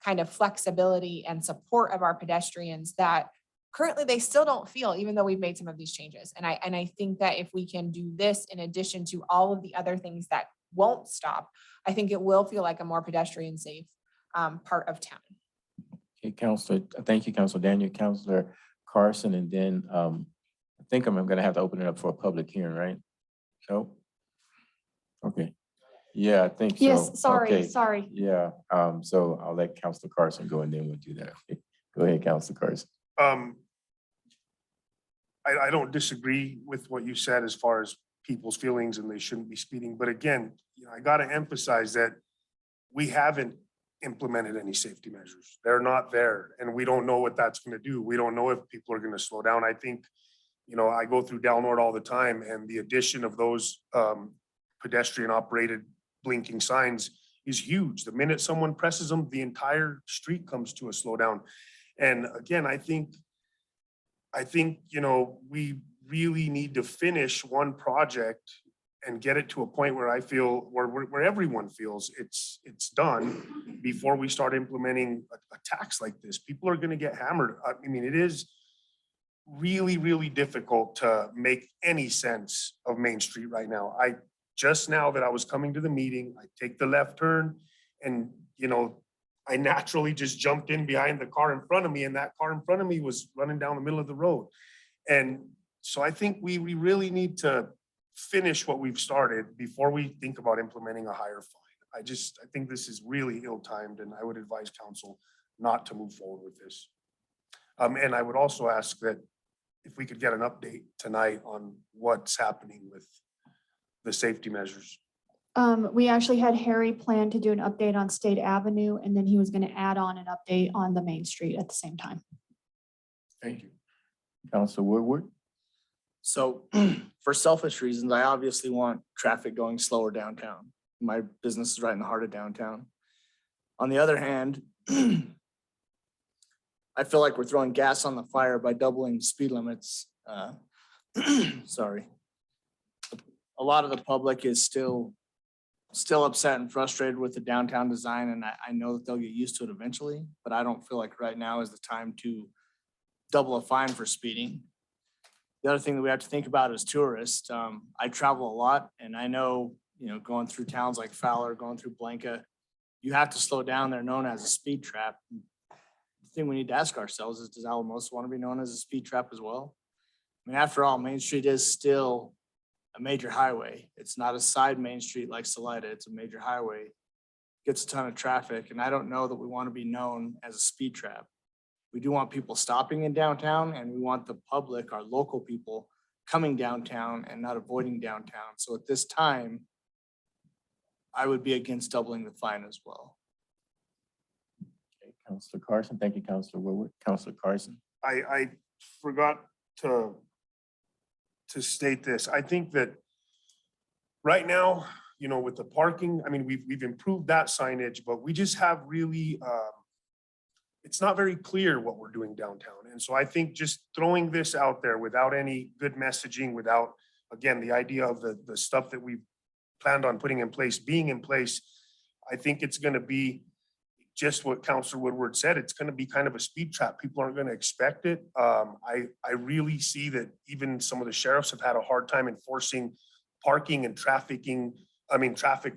kind of flexibility and support of our pedestrians that currently they still don't feel, even though we've made some of these changes. And I think that if we can do this in addition to all of the other things that won't stop, I think it will feel like a more pedestrian safe part of town. Okay, Counselor, thank you, Counselor Daniel, Counselor Carson, and then I think I'm gonna have to open it up for a public hearing, right? Nope. Okay. Yeah, I think so. Yes, sorry. Yeah, so I'll let Counselor Carson go and then we'll do that. Okay. Go ahead, Counselor Carson. I don't disagree with what you said as far as people's feelings and they shouldn't be speeding. But again, I got to emphasize that we haven't implemented any safety measures. They're not there, and we don't know what that's going to do. We don't know if people are going to slow down. I think, I go through Del Norte all the time, and the addition of those pedestrian operated blinking signs is huge. The minute someone presses them, the entire street comes to a slowdown. And again, I think, we really need to finish one project and get it to a point where I feel, where everyone feels it's done before we start implementing a tax like this. People are gonna get hammered. I mean, it is really, really difficult to make any sense of Main Street right now. Just now that I was coming to the meeting, I take the left turn and, I naturally just jumped in behind the car in front of me, and that car in front of me was running down the middle of the road. And so I think we really need to finish what we've started before we think about implementing a higher fine. I think this is really ill-timed, and I would advise council not to move forward with this. And I would also ask that if we could get an update tonight on what's happening with the safety measures. We actually had Harry plan to do an update on State Avenue, and then he was going to add on an update on the Main Street at the same time. Thank you. Counselor Woodward? So for selfish reasons, I obviously want traffic going slower downtown. My business is right in the heart of downtown. On the other hand, I feel like we're throwing gas on the fire by doubling speed limits. Sorry. A lot of the public is still upset and frustrated with the downtown design, and I know that they'll get used to it eventually, but I don't feel like right now is the time to double a fine for speeding. The other thing that we have to think about is tourists. I travel a lot, and I know, going through towns like Fowler, going through Blanca, you have to slow down. They're known as a speed trap. The thing we need to ask ourselves is, does Alamosa want to be known as a speed trap as well? I mean, after all, Main Street is still a major highway. It's not a side Main Street like Salida. It's a major highway. Gets a ton of traffic, and I don't know that we want to be known as a speed trap. We do want people stopping in downtown, and we want the public, our local people, coming downtown and not avoiding downtown. So at this time, I would be against doubling the fine as well. Okay, Counselor Carson. Thank you, Counselor Woodward. Counselor Carson. I forgot to state this. I think that right now, you know, with the parking, I mean, we've improved that signage, but we just have really, it's not very clear what we're doing downtown. And so I think just throwing this out there without any good messaging, without, again, the idea of the stuff that we've planned on putting in place, being in place, I think it's gonna be just what Councilor Woodward said. It's gonna be kind of a speed trap. People aren't gonna expect it. I really see that even some of the sheriffs have had a hard time enforcing parking and traffic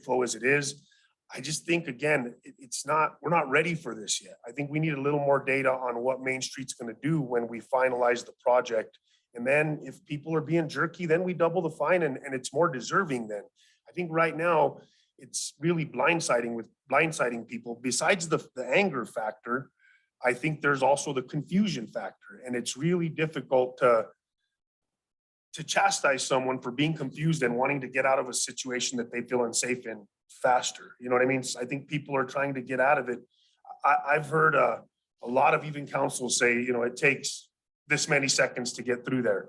flow as it is. I just think, again, we're not ready for this yet. I think we need a little more data on what Main Street's gonna do when we finalize the project. And then if people are being jerky, then we double the fine and it's more deserving then. I think right now, it's really blindsiding people. Besides the anger factor, I think there's also the confusion factor. And it's really difficult to chastise someone for being confused and wanting to get out of a situation that they feel unsafe in faster. You know what I mean? I think people are trying to get out of it. I've heard a lot of even councils say, you know, it takes this many seconds to get through there.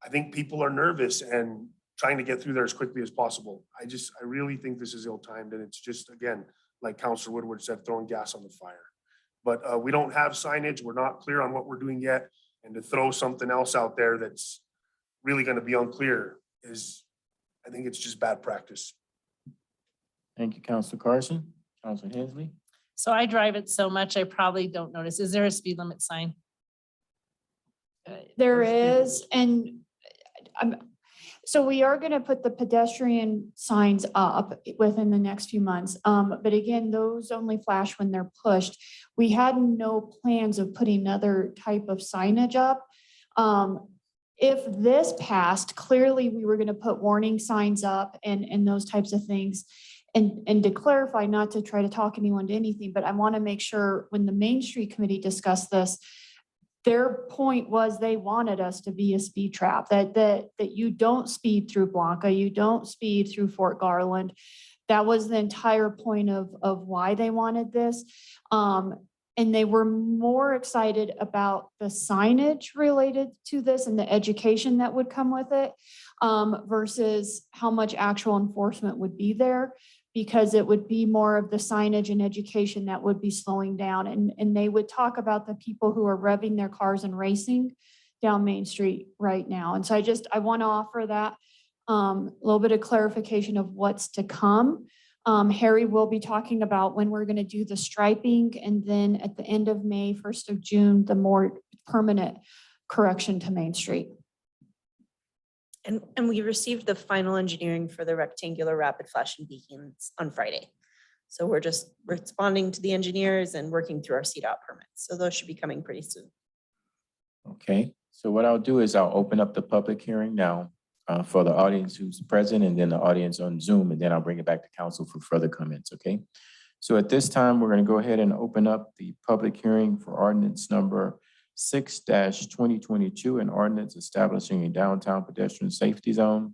I think people are nervous and trying to get through there as quickly as possible. I really think this is ill-timed, and it's just, again, like Councilor Woodward said, throwing gas on the fire. But we don't have signage. We're not clear on what we're doing yet. And to throw something else out there that's really going to be unclear I think it's just bad practice. Thank you, Councilor Carson. Councilor Hensley. So I drive it so much, I probably don't notice. Is there a speed limit sign? There is, and so we are gonna put the pedestrian signs up within the next few months. But again, those only flash when they're pushed. We had no plans of putting another type of signage up. If this passed, clearly we were gonna put warning signs up and those types of things. And to clarify, not to try to talk anyone to anything, but I wanna make sure when the Main Street Committee discussed this, their point was they wanted us to be a speed trap, that you don't speed through Blanca, you don't speed through Fort Garland. That was the entire point of why they wanted this. And they were more excited about the signage related to this and the education that would come with it versus how much actual enforcement would be there, because it would be more of the signage and education that would be slowing down. And they would talk about the people who are revving their cars and racing down Main Street right now. And so I want to offer that little bit of clarification of what's to come. Harry will be talking about when we're going to do the striping, and then at the end of May, 1st of June, the more permanent correction to Main Street. And we received the final engineering for the rectangular rapid flashing beacons on Friday. So we're just responding to the engineers and working through our CDOT permits. So those should be coming pretty soon. Okay, so what I'll do is I'll open up the public hearing now for the audience who's present, and then the audience on Zoom, and then I'll bring it back to council for further comments, okay? So at this time, we're going to go ahead and open up the public hearing for ordinance number 6-2022, an ordinance establishing a downtown pedestrian safety zone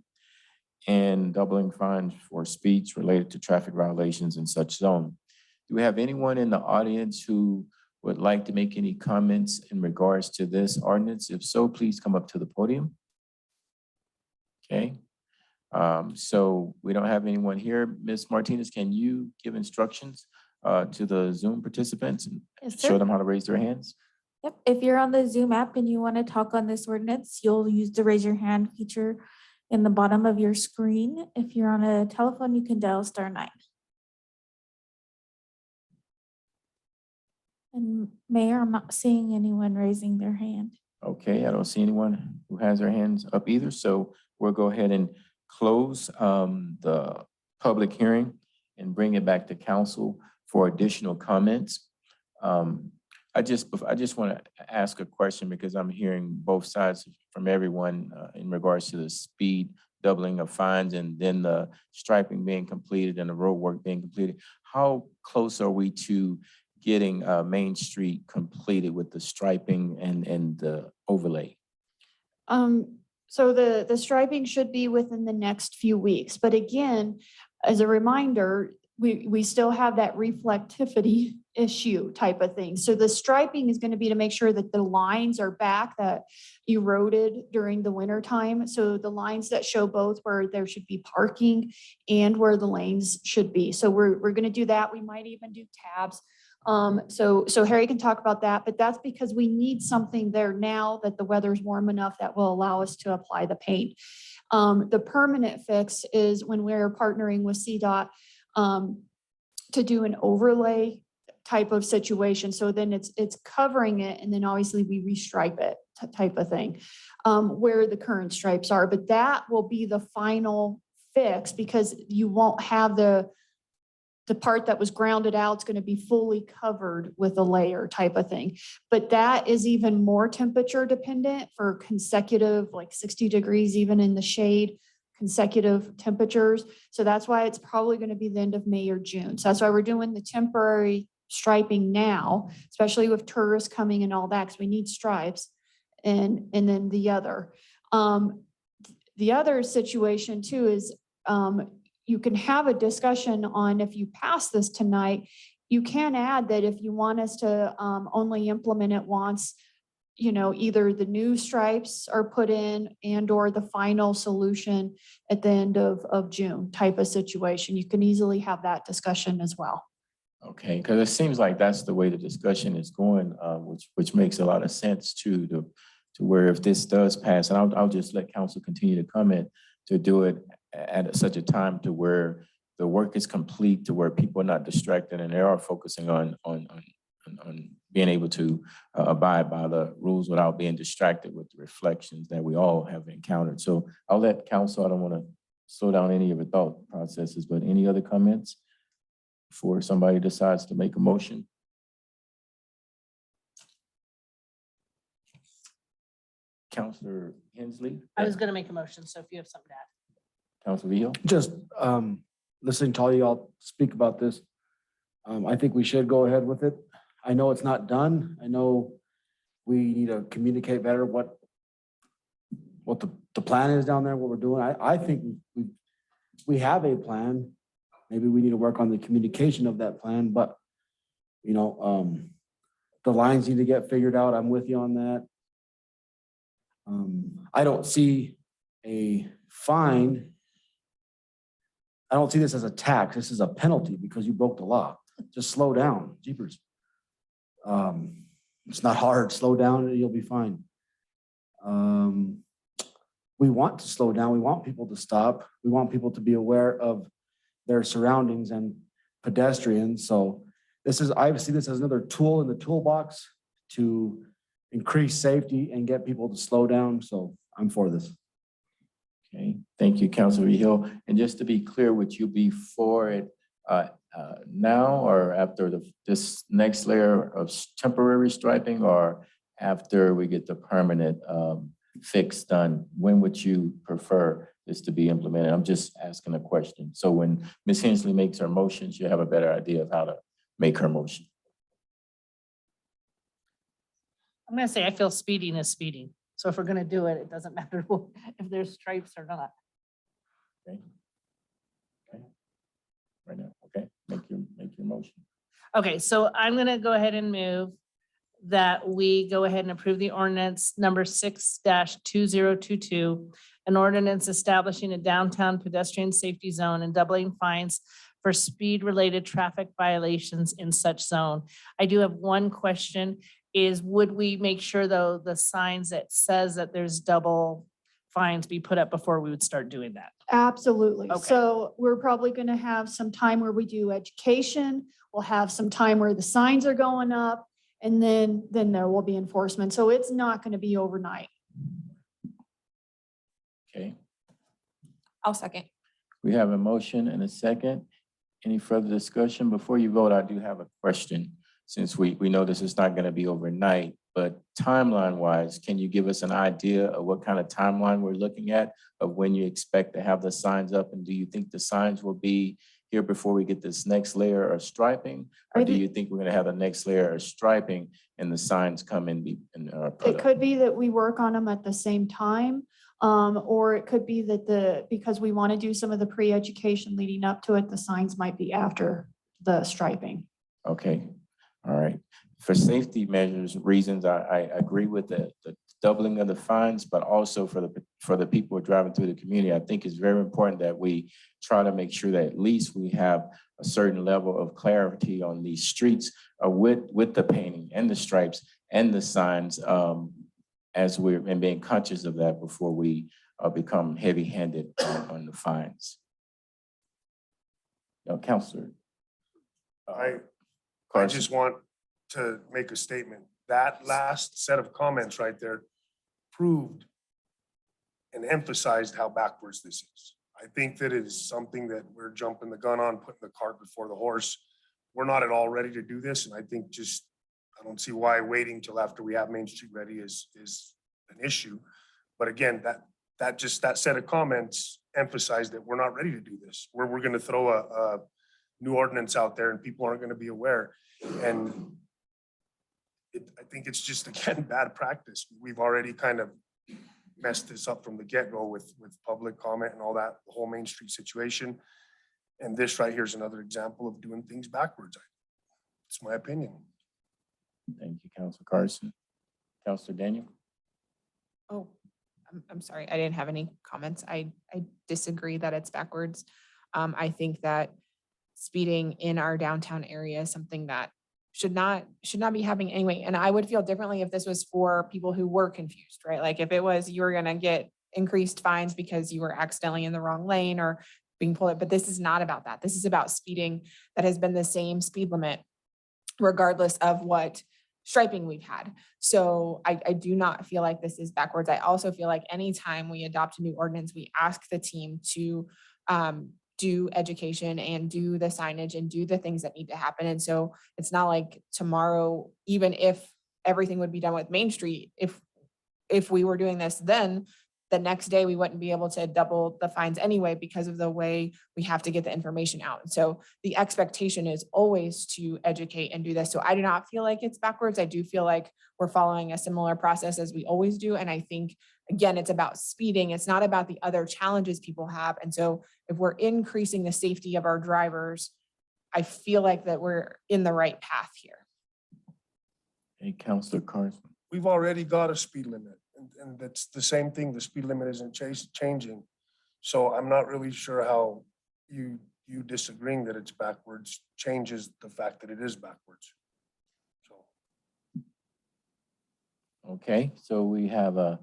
and doubling fines for speeds related to traffic violations in such zone. Do we have anyone in the audience who would like to make any comments in regards to this ordinance? If so, please come up to the podium. Okay, so we don't have anyone here. Ms. Martinez, can you give instructions to the Zoom participants and Yes, show sir. them how to raise their hands? Yep, if you're on the Zoom app and you want to talk on this ordinance, you'll use the raise your hand feature in the bottom of your screen. If you're on a telephone, you can dial *9. And Mayor, I'm not seeing anyone raising their hand. Okay, I don't see anyone who has their hands up either, so we'll go ahead and close the public hearing and bring it back to council for additional comments. I just want to ask a question because I'm hearing both sides from everyone in regards to the speed doubling of fines and then the striping being completed and the road work being completed. How close are we to getting Main Street completed with the striping and the overlay? So the striping should be within the next few weeks. But again, as a reminder, we still have that reflectivity issue type of thing. So the striping is going to be to make sure that the lines are back that eroded during the winter time. So the lines that show both where there should be parking and where the lanes should be. So we're going to do that. We might even do tabs. So Harry can talk about that, but that's because we need something there now that the weather's warm enough that will allow us to apply the paint. The permanent fix is when we're partnering with CDOT to do an overlay type of situation. So then it's covering it, and then obviously we restripe it type of thing, where the current stripes are. But that will be the final fix because you won't have the part that was grounded out is going to be fully covered with a layer type of thing. But that is even more temperature dependent for consecutive, like 60 degrees, even in the shade, consecutive temperatures. So that's why it's probably going to be the end of May or June. So that's why we're doing the temporary striping now, especially with tourists coming and all that, because we need stripes. And then the other situation too is, you can have a discussion on if you pass this tonight, you can add that if you want us to only implement it once, either the new stripes are put in and or the final solution at the end of June type of situation. You can easily have that discussion as well. Okay, because it seems like that's the way the discussion is going, which makes a lot of sense too, to where if this does pass, and I'll just let council continue to comment, to do it at such a time to where the work is complete, to where people are not distracted and they are focusing on being able to abide by the rules without being distracted with the reflections that we all have encountered. So I'll let council, I don't want to slow down any of the thought processes, but any other comments before somebody decides to make a motion? Councilor Hensley? I was gonna make a motion, so if you have something to add. Councilor Vio? Just listening to all y'all speak about this, I think we should go ahead with it. I know it's not done. I know we need to communicate better what the plan is down there, what we're doing. I think we have a plan. Maybe we need to work on the communication of that plan, but the lines need to get figured out. I'm with you on that. I don't see a fine. I don't see this as a tax. This is a penalty because you broke the law. Just slow down, jeepers. It's not hard. Slow down and you'll be fine. We want to slow down. We want people to stop. We want people to be aware of their surroundings and pedestrians. So I see this as another tool in the toolbox to increase safety and get people to slow down. So I'm for this. Okay, thank you, Councilor Hill. And just to be clear, would you be for it now or after this next layer of temporary striping, or after we get the permanent fix done? When would you prefer this to be implemented? I'm just asking a question. So when Ms. Hensley makes her motion, she'll have a better idea of how to make her motion. I'm gonna say I feel speeding is speeding. So if we're gonna do it, it doesn't matter if there's stripes or not. Okay. Okay. Right now, okay, make your motion. Okay, so I'm gonna go ahead and move that we go ahead and approve the ordinance number 6-2022, an ordinance establishing a downtown pedestrian safety zone and doubling fines for speed-related traffic violations in such zone. I do have one question, is would we make sure though the signs that says that there's double fines be put up before we would start doing that? Absolutely. Okay. So we're probably going to have some time where we do education. We'll have some time where the signs are going up, and then there will be enforcement. So it's not going to be overnight. Okay, I'll second. we have a motion and a second. Any further discussion? Before you vote, I do have a question. Since we know this is not going to be overnight, but timeline wise, can you give us an idea of what kind of timeline we're looking at of when you expect to have the signs up? And do you think the signs will be here before we get this next layer of striping? Or do you think we're going to have the next layer of striping and the signs come in? It could be that we work on them at the same time. Or it could be that because we want to do some of the pre-education leading up to it, the signs might be after the striping. Okay, all right. For safety measures, reasons, I agree with the doubling of the fines, but also for the people who are driving through the community, I think it's very important that we try to make sure that at least we have a certain level of clarity on these streets with the painting and the stripes and the signs, and being conscious of that before we become heavy-handed on the fines. Now, Counselor. I just want to make a statement. That last set of comments right there proved and emphasized how backwards this is. I think that it is something that we're jumping the gun on, putting the cart before the horse. We're not at all ready to do this, and I think I don't see why waiting till after we have Main Street ready is an issue. But again, that set of comments emphasized that we're not ready to do this. We're gonna throw a new ordinance out there and people aren't gonna be aware. And I think it's just, again, bad practice. We've already kind of messed this up from the get-go with public comment and all that, the whole Main Street situation. And this right here is another example of doing things backwards. It's my opinion. Thank you, Counselor Carson. Counselor Daniel? Oh, I'm sorry. I didn't have any comments. I disagree that it's backwards. I think that speeding in our downtown area is something that should not be happening anyway. And I would feel differently if this was for people who were confused, right? Like if it was, you were gonna get increased fines because you were accidentally in the wrong lane or being pulled, but this is not about that. This is about speeding that has been the same speed limit regardless of what striping we've had. So I do not feel like this is backwards. I also feel like anytime we adopt a new ordinance, we ask the team to do education and do the signage and do the things that need to happen. And so it's not like tomorrow, even if everything would be done with Main Street, if we were doing this, then the next day we wouldn't be able to double the fines anyway because of the way we have to get the information out. And so the expectation is always to educate and do this. So I do not feel like it's backwards. I do feel like we're following a similar process as we always do. And I think, again, it's about speeding. It's not about the other challenges people have. And so if we're increasing the safety of our drivers, I feel like that we're in the right path here. Hey, Counselor Carson. We've already got a speed limit, and that's the same thing. The speed limit isn't changing. So I'm not really sure how you disagreeing that it's backwards changes the fact that it is backwards. So. Okay, so we have a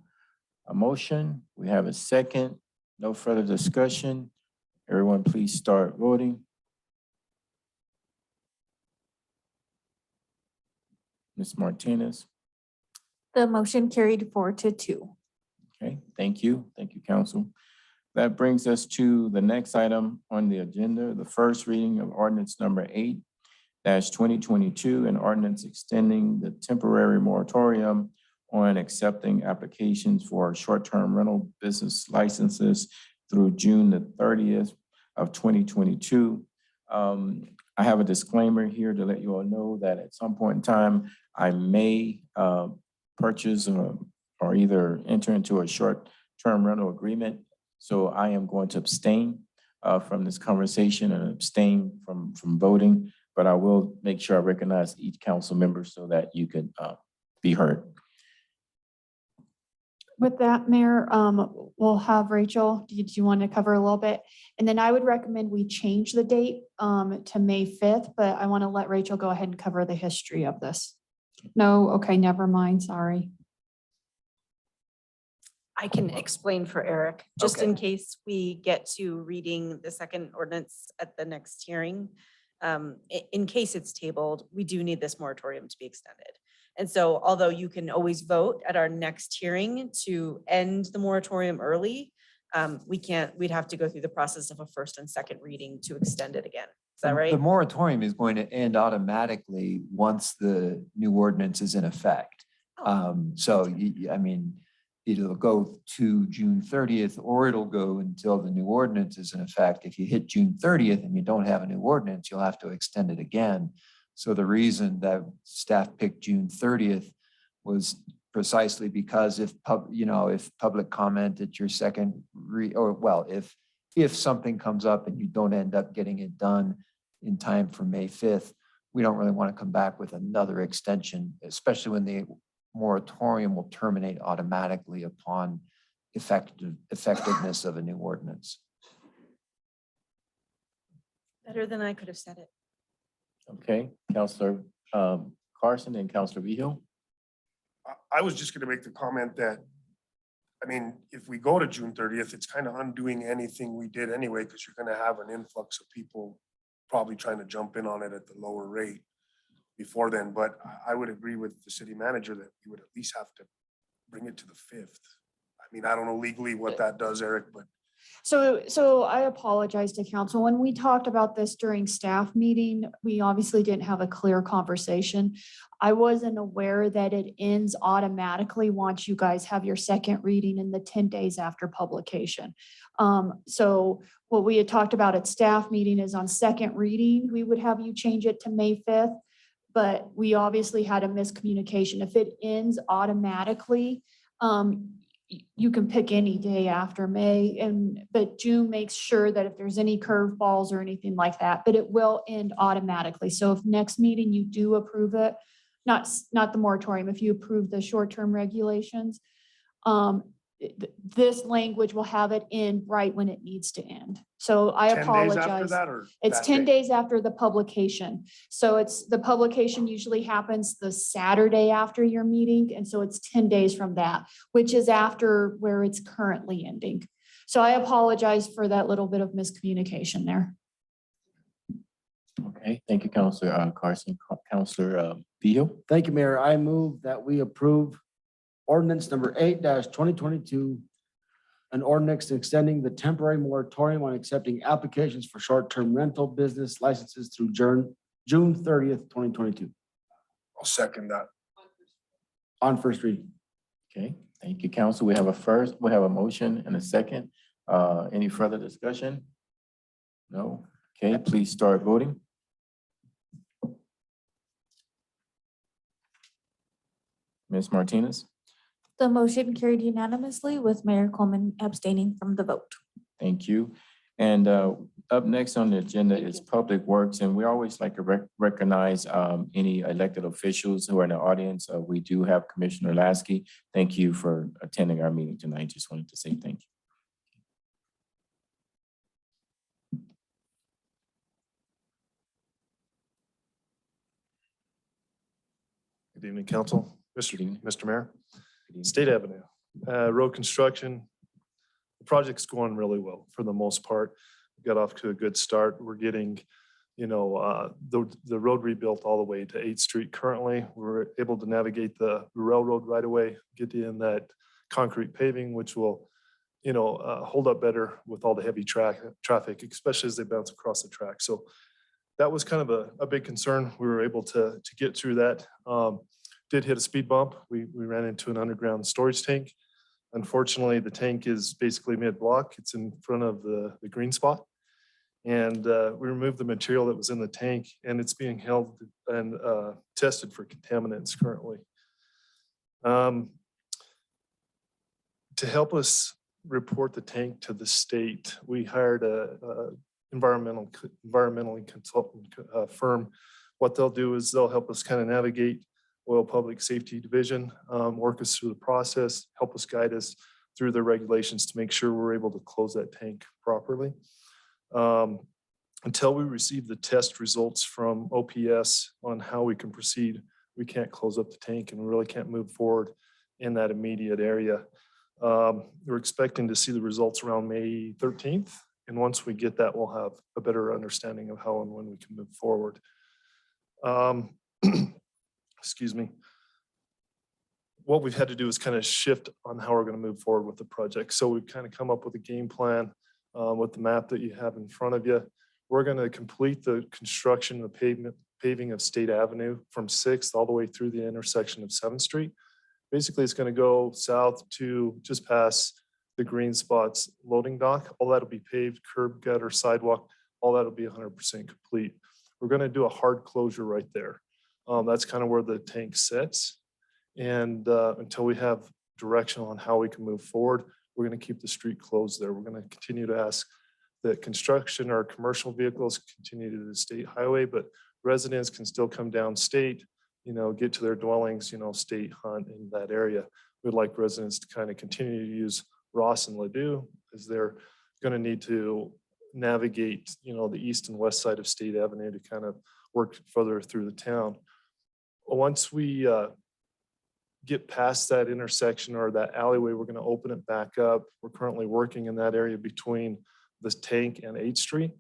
motion, we have a second, no further discussion. Everyone, please start voting. Ms. Martinez. The motion carried 4-2. Okay, thank you. Thank you, Council. That brings us to the next item on the agenda, the first reading of ordinance number 8-2022, an ordinance extending the temporary moratorium on accepting applications for short-term rental business licenses through June the 30th of 2022. I have a disclaimer here to let you all know that at some point in time, I may purchase or either enter into a short-term rental agreement. So I am going to abstain from this conversation and abstain from voting, but I will make sure I recognize each council member so that you can be heard. With that, Mayor, we'll have Rachel. Did you want to cover a little bit? And then I would recommend we change the date to May 5th, but I want to let Rachel go ahead and cover the history of this. No, okay, never mind, sorry. I can explain for Eric, just in case we get to reading the second ordinance at the next hearing. In case it's tabled, we do need this moratorium to be extended. And so although you can always vote at our next hearing to end the moratorium early, we'd have to go through the process of a first and second reading to extend it again. Is that right? The moratorium is going to end automatically once the new ordinance is in effect. So, I mean, it'll go to June 30th, or it'll go until the new ordinance is in effect. If you hit June 30th and you don't have a new ordinance, you'll have to extend it again. So the reason that staff picked June 30th was precisely because if if public comment at your second if something comes up and you don't end up getting it done in time for May 5th, we don't really want to come back with another extension, especially when the moratorium will terminate automatically upon effectiveness of a new ordinance. Better than I could have said it. Okay, Counselor Carson and Counselor Vihil. I was just gonna make the comment that, I mean, if we go to June 30th, it's kind of undoing anything we did anyway, because you're gonna have an influx of people probably trying to jump in on it at the lower rate before then. But I would agree with the city manager that we would at least have to bring it to the 5th. I mean, I don't know legally what that does, Eric, but So I apologize to council. When we talked about this during staff meeting, we obviously didn't have a clear conversation. I wasn't aware that it ends automatically once you guys have your second reading in the 10 days after publication. So what we had talked about at staff meeting is on second reading, we would have you change it to May 5th. But we obviously had a miscommunication. If it ends automatically, you can pick any day after May, but June makes sure that if there's any curveballs or anything like that, but it will end automatically. So if next meeting you do approve it, not the moratorium, if you approve the short-term regulations, this language will have it end right when it needs to end. So I 10 days after apologize. that, or It's that 10 day? days after the publication. So the publication usually happens the Saturday after your meeting. And so it's 10 days from that, which is after where it's currently ending. So I apologize for that little bit of miscommunication there. Okay, thank you, Counselor Carson. Counselor Vihil. Thank you, Mayor. I move that we approve ordinance number 8-2022, an ordinance extending the temporary moratorium on accepting applications for short-term rental business licenses through June 30th, 2022. I'll second that. On first reading. Okay, thank you, Council. We have a motion and a second. Any further discussion? No? Okay, please start voting. Ms. Martinez? The motion carried unanimously with Mayor Coleman abstaining from the vote. Thank you. And up next on the agenda is Public Works, and we always like to recognize any elected officials who are in the audience. We do have Commissioner Lasky. Thank you for attending our meeting tonight. Just wanted to say thank you. Good evening, Council. Good evening. Mr. Mayor, Good evening. State Avenue, road construction. The project's going really well for the most part. We got off to a good start. We're getting, the road rebuilt all the way to 8th Street currently. We're able to navigate the railroad right away, get in that concrete paving, which will, hold up better with all the heavy traffic, especially as they bounce across the track. So that was kind of a big concern. We were able to get through that. Did hit a speed bump. We ran into an underground storage tank. Unfortunately, the tank is basically mid-block. It's in front of the green spot. And we removed the material that was in the tank, and it's being held and tested for contaminants currently. To help us report the tank to the state, we hired a environmentally consultant firm. What they'll do is they'll help us kind of navigate Oil Public Safety Division, work us through the process, help us guide us through the regulations to make sure we're able to close that tank properly. Until we receive the test results from OPS on how we can proceed, we can't close up the tank and we really can't move forward in that immediate area. We're expecting to see the results around May 13th. And once we get that, we'll have a better understanding of how and when we can move forward. Excuse me. What we've had to do is kind of shift on how we're going to move forward with the project. So we've kind of come up with a game plan with the map that you have in front of you. We're going to complete the construction of paving of State Avenue from 6th all the way through the intersection of 7th Street. Basically, it's going to go south to just past the green spots loading dock. All that'll be paved, curb, gutter, sidewalk. All that'll be 100% complete. We're going to do a hard closure right there. That's kind of where the tank sits. And until we have direction on how we can move forward, we're going to keep the street closed there. We're going to continue to ask that construction or commercial vehicles continue to the state highway, but residents can still come down state, get to their dwellings, state hunt in that area. We'd like residents to kind of continue to use Ross and Ladue as they're going to need to navigate, the east and west side of State Avenue to kind of work further through the town. Once we get past that intersection or that alleyway, we're going to open it back up. We're currently working in that area between the tank and 8th Street.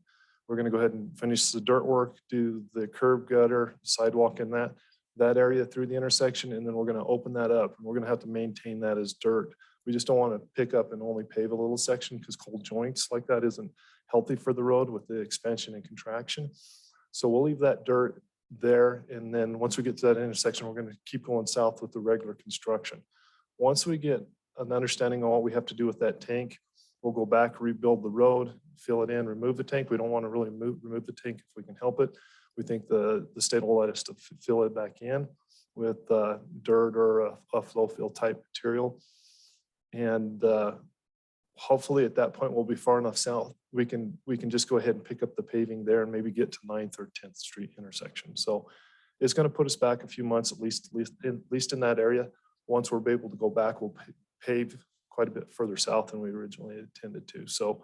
We're going to go ahead and finish the dirt work, do the curb gutter, sidewalk in that area through the intersection, and then we're going to open that up. And we're going to have to maintain that as dirt. We just don't want to pick up and only pave a little section because cold joints like that isn't healthy for the road with the expansion and contraction. So we'll leave that dirt there. And then once we get to that intersection, we're going to keep going south with the regular construction. Once we get an understanding of what we have to do with that tank, we'll go back, rebuild the road, fill it in, remove the tank. We don't want to really remove the tank if we can help it. We think the state will let us to fill it back in with dirt or a flow fill type material. And hopefully at that point, we'll be far enough south. We can just go ahead and pick up the paving there and maybe get to 9th or 10th Street intersection. So it's going to put us back a few months, at least in that area. Once we're able to go back, we'll pave quite a bit further south than we originally intended to. So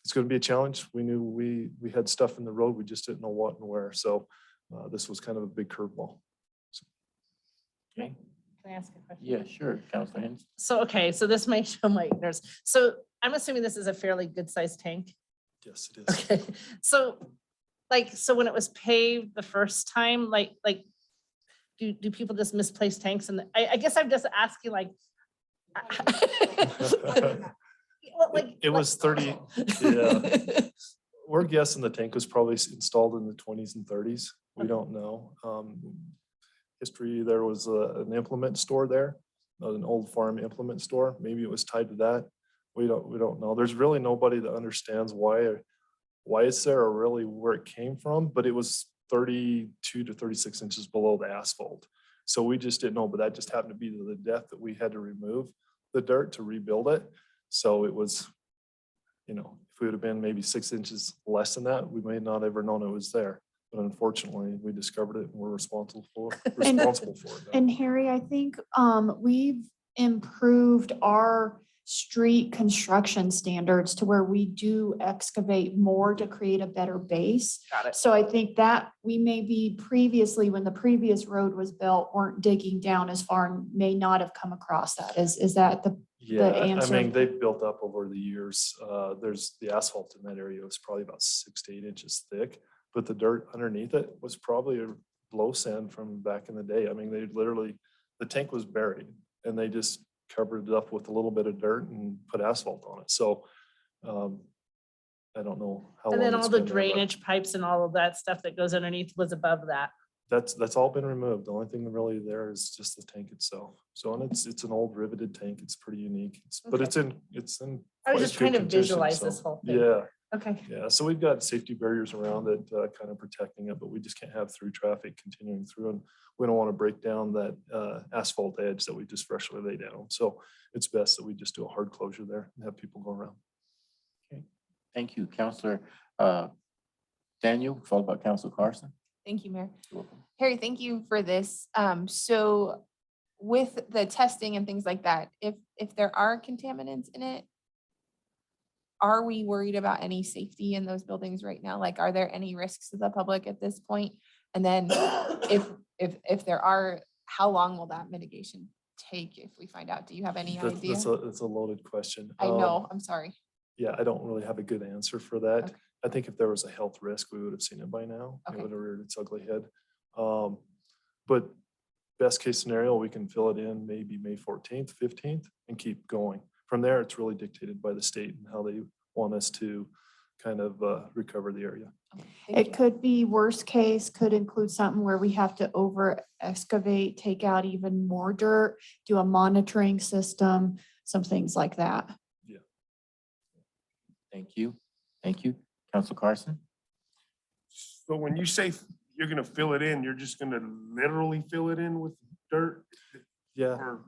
it's going to be a challenge. We knew we had stuff in the road. We just didn't know what and where. So this was kind of a big curveball. Okay. Can I ask a question? Yeah, sure, Councilor Haynes. So, okay, so this might show my ignorance. So I'm assuming this is a fairly good sized tank. Yes, it is. Okay, so when it was paved the first time, do people just misplace tanks? And I guess I'm just asking It was 30. Yeah. We're guessing the tank was probably installed in the 20s and 30s. We don't know. History, there was an implement store there, an old farm implement store. Maybe it was tied to that. We don't know. There's really nobody that understands why it's there or really where it came from, but it was 32 to 36 inches below the asphalt. So we just didn't know, but that just happened to be the depth that we had to remove the dirt to rebuild it. So it was, if we would have been maybe 6 inches less than that, we may not ever known it was there. But unfortunately, we discovered it and we're responsible for it. Now. And Harry, I think we've improved our street construction standards to where we do excavate more to create a better base. Got it. So I think that we may be previously, when the previous road was built, weren't digging down as far and may not have come across that. Is that the answer? I mean, they've built up over the years. There's the asphalt in that area was probably about 6 to 8 inches thick, but the dirt underneath it was probably a blow sand from back in the day. I mean, the tank was buried and they just covered it up with a little bit of dirt and put asphalt on it. So I don't know how long. And then it's all the been there, but drainage pipes and all of that stuff that goes underneath was above that. That's all been removed. The only thing really there is just the tank itself. So, and it's an old riveted tank. It's pretty unique. But it's in. I was quite just good trying to condition, visualize so, this whole thing. Yeah. Okay. Yeah. So we've got safety barriers around it, kind of protecting it, but we just can't have through traffic continuing through, and we don't want to break down that asphalt edge that we just freshly laid down. So it's best that we just do a hard closure there and have people go around. Okay, thank you, Councilor Daniel, followed by Councilor Carson. Thank you, Mayor. Harry, thank you for this. So with the testing and things like that, if there are contaminants in it, are we worried about any safety in those buildings right now? Like, are there any risks to the public at this point? And then if there are, how long will that mitigation take if we find out? Do you have any idea? That's a loaded question. I know, I'm sorry. Yeah, I don't really have a good answer for that. Okay. I think if there was a health risk, we would have seen it by now. It Okay. would have reared its ugly head. But best case scenario, we can fill it in maybe May 14th, 15th and keep going. From there, it's really dictated by the state and how they want us to kind of recover the area. It could be worst case, could include something where we have to over excavate, take out even more dirt, do a monitoring system, some things like that. Yeah. Thank you. Thank you. Councilor Carson? So when you say you're gonna fill it in, you're just gonna literally fill it in with dirt? Yeah, Or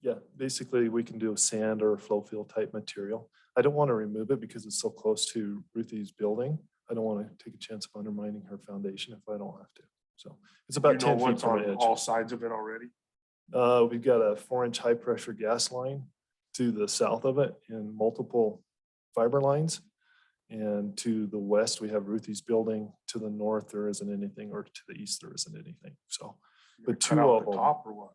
yeah, basically we can do a sand or a flow fill type material. I don't want to remove it because it's so close to Ruthie's building. I don't want to take a chance of undermining her foundation if I don't have to. So it's you about know 10 feet what's from on the edge. all sides of it already? We've got a 4-inch high pressure gas line to the south of it and multiple fiber lines. And to the west, we have Ruthie's building. To the north, there isn't anything, or to the east, there isn't anything. So, You're but gonna cut two out of the them, top or what?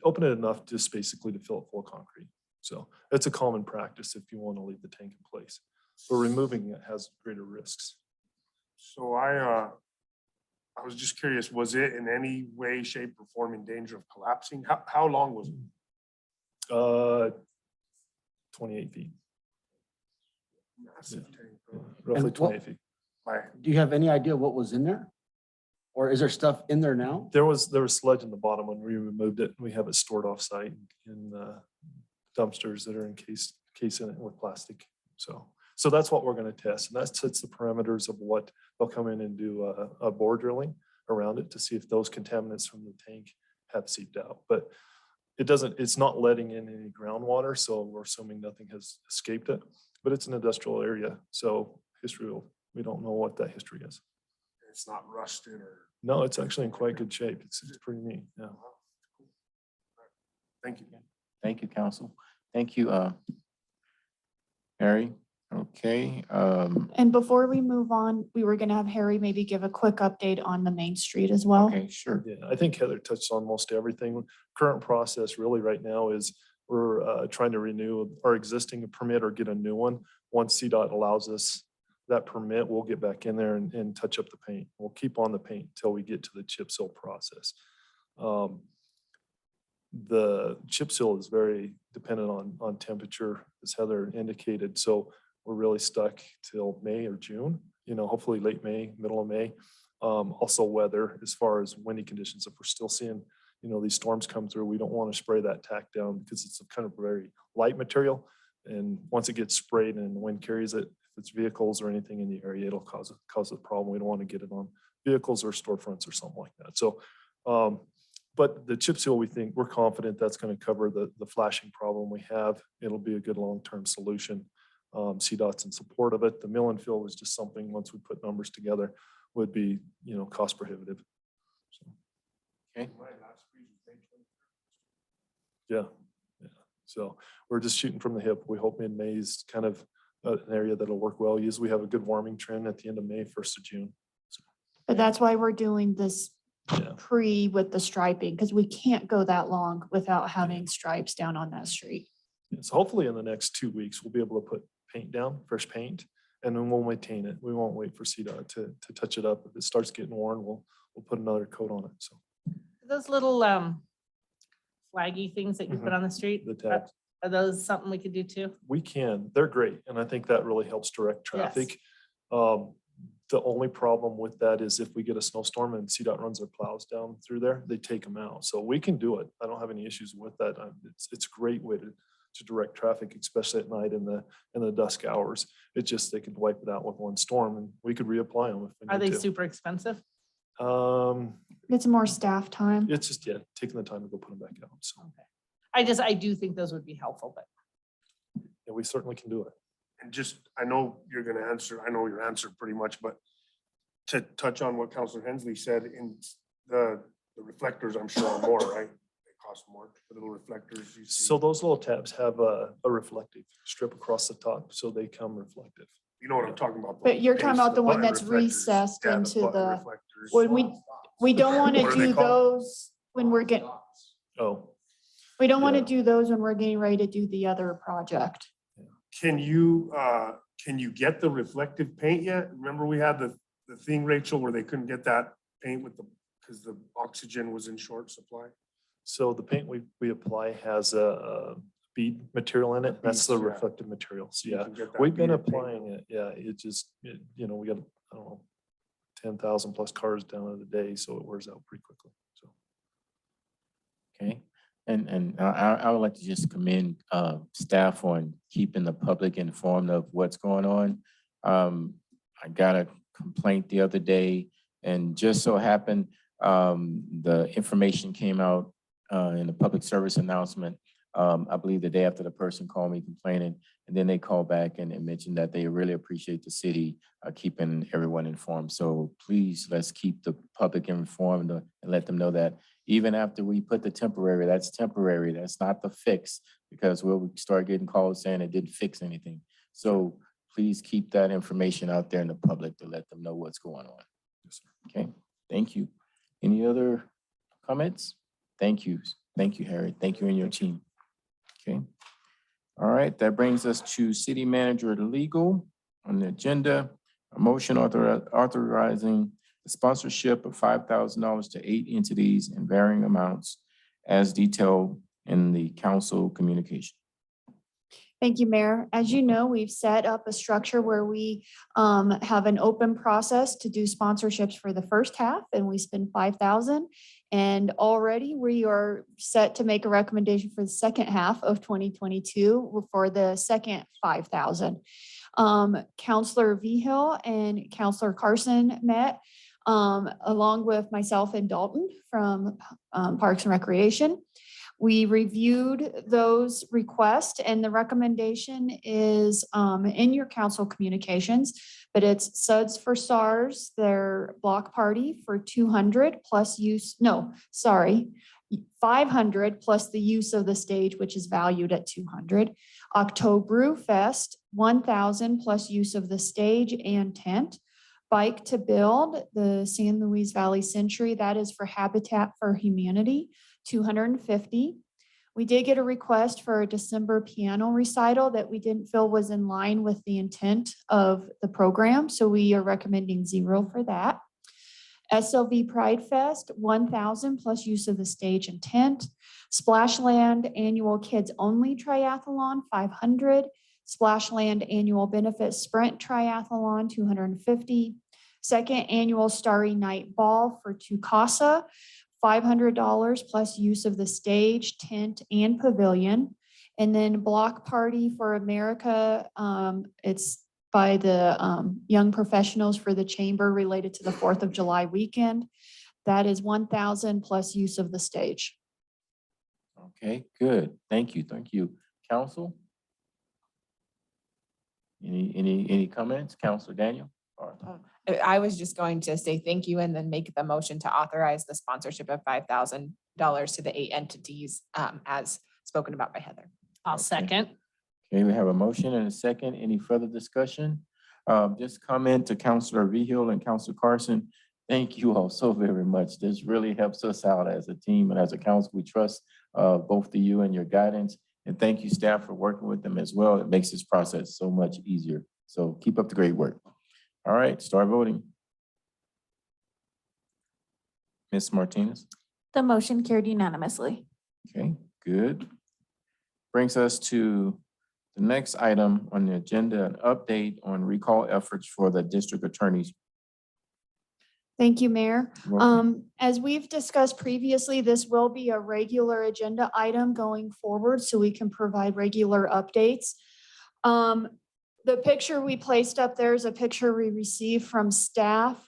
open it enough just basically to fill it full of concrete. So it's a common practice if you want to leave the tank in place. But removing it has greater risks. So I was just curious, was it in any way, shape or form in danger of collapsing? How long was it? 28 feet, Massive tank, bro. roughly what- 28 feet. Do you have any idea what was in there? Or is there stuff in there now? There was sludge in the bottom when we removed it. We have it stored off site in dumpsters that are encased in it with plastic. So that's what we're going to test. And that sets the parameters of what they'll come in and do a bore drilling around it to see if those contaminants from the tank have seeped out. But it's not letting in any groundwater. So we're assuming nothing has escaped it, but it's an industrial area. So we don't know what that history is. It's not rusted or? No, it's actually in quite good shape. It's pretty neat. Yeah. Thank you. Thank you, council. Thank you, Mary. Okay, And before we move on, we were gonna have Harry maybe give a quick update on the Main Street as well. okay, sure. Yeah, I think Heather touched on most everything. Current process really right now is we're trying to renew our existing permit or get a new one. Once CDOT allows us that permit, we'll get back in there and touch up the paint. We'll keep on the paint until we get to the chip seal process. The chip seal is very dependent on temperature, as Heather indicated. So we're really stuck till May or June, hopefully late May, middle of May. Also weather, as far as windy conditions, if we're still seeing, these storms come through, we don't want to spray that tack down because it's a kind of very light material. And once it gets sprayed and the wind carries it, if it's vehicles or anything in the area, it'll cause a problem. We don't want to get it on vehicles or storefronts or something like that. So, but the chip seal, we're confident that's going to cover the flashing problem we have. It'll be a good long-term solution. CDOT's in support of it. The mill and fill was just something, once we put numbers together, would be, cost prohibitive. So, Okay. yeah. So we're just shooting from the hip. We hope mid-May is kind of an area that'll work well. Usually we have a good warming trend at the end of May, 1st of June. But that's why we're doing this Yeah. pre with the striping, because we can't go that long without having stripes down on that street. So hopefully in the next 2 weeks, we'll be able to put paint down, fresh paint, and then we'll maintain it. We won't wait for CDOT to touch it up. If it starts getting worn, we'll put another coat on it. So Those little flaggy things that you put on the street, the tags, are those something we could do too? we can, they're great. And I think that really helps direct traffic. The only problem with that is if we get a snowstorm and CDOT runs their plows down through there, they take them out. So we can do it. I don't have any issues with that. It's a great way to direct traffic, especially at night in the dusk hours. It's just, they could wipe it out with one storm and we could reapply them if we Are need they to. super expensive? It's more staff time. It's just, taking the time to go put them back out. So I do think those would be helpful, but yeah, we certainly can do it. And just, I know you're gonna answer, I know your answer pretty much, but to touch on what Councilor Hensley said, in the reflectors, I'm sure are more, right? They cost more, the little reflectors you see. So those little tabs have a reflective strip across the top, so they come reflective. You know what I'm talking about? But you're talking base, about the one button that's reflectors. recessed Yeah, into button the, reflectors. when we don't want What to are they do called? those when we're getting, Oh, we don't want to Yeah. do those when we're getting ready to do the other project. Can you get the reflective paint yet? Remember we had the thing, Rachel, where they couldn't get that paint because the oxygen was in short supply? so the paint we apply has a bead material in it. That's the Beads, yeah. reflective materials. You Yeah, can get that we've been beaded paint. applying it. Yeah, we got, I don't know, 10,000 plus cars down in a day, so it wears out pretty quickly. So. Okay, and I would like to just commend staff on keeping the public informed of what's going on. I got a complaint the other day, and just so happened, The information came out in the public service announcement, I believe the day after the person called me complaining. And then they called back and mentioned that they really appreciate the city keeping everyone informed. So please, let's keep the public informed and let them know that even after we put the temporary, that's temporary. That's not the fix, because we'll start getting calls saying it didn't fix anything. So please keep that information out there in the public to let them know what's going on. Okay, thank you. Any other comments? Thank you. Thank you, Harry. Thank you and your team. Okay. All right, that brings us to city manager legal on the agenda. A motion authorizing the sponsorship of $5,000 to 8 entities in varying amounts as detailed in the council communication. Thank you, Mayor. As you know, we've set up a structure where we have an open process to do sponsorships for the first half, and we spend 5,000. And already we are set to make a recommendation for the second half of 2022 for the second 5,000. Counselor Vigil and Counselor Carson met along with myself and Dalton from Parks and Recreation. We reviewed those requests, and the recommendation is in your council communications, but it's Suds for SARS, their block party for 200 plus use, no, sorry, 500 plus the use of the stage, which is valued at 200. October Fest, 1,000 plus use of the stage and tent. Bike to Build, the San Luis Valley Century, that is for Habitat for Humanity, 250. We did get a request for a December piano recital that we didn't feel was in line with the intent of the program, so we are recommending 0 for that. SLV Pride Fest, 1,000 plus use of the stage and tent. Splashland Annual Kids Only Triathlon, 500. Splashland Annual Benefit Sprint Triathlon, 250. Second Annual Starry Night Ball for Tukasa, $500 plus use of the stage, tent, and pavilion. And then Block Party for America, it's by the young professionals for the chamber related to the 4th of July weekend. That is 1,000 plus use of the stage. Okay, good. Thank you. Thank you. Council? Any comments? Counselor Daniel? I was just going to say thank you and then make the motion to authorize the sponsorship of $5,000 to the 8 entities as spoken about by Heather. I'll second. Okay, we have a motion and a second. Any further discussion? Just comment to Counselor Vigil and Counselor Carson. Thank you all so very much. This really helps us out as a team and as a council. We trust both of you and your guidance. And thank you, staff, for working with them as well. It makes this process so much easier. So keep up the great work. All right, start voting. Ms. Martinez. The motion carried unanimously. Okay, good. Brings us to the next item on the agenda, an update on recall efforts for the district attorneys. Thank you, Mayor. Welcome. As we've discussed previously, this will be a regular agenda item going forward so we can provide regular updates. The picture we placed up there is a picture we received from staff.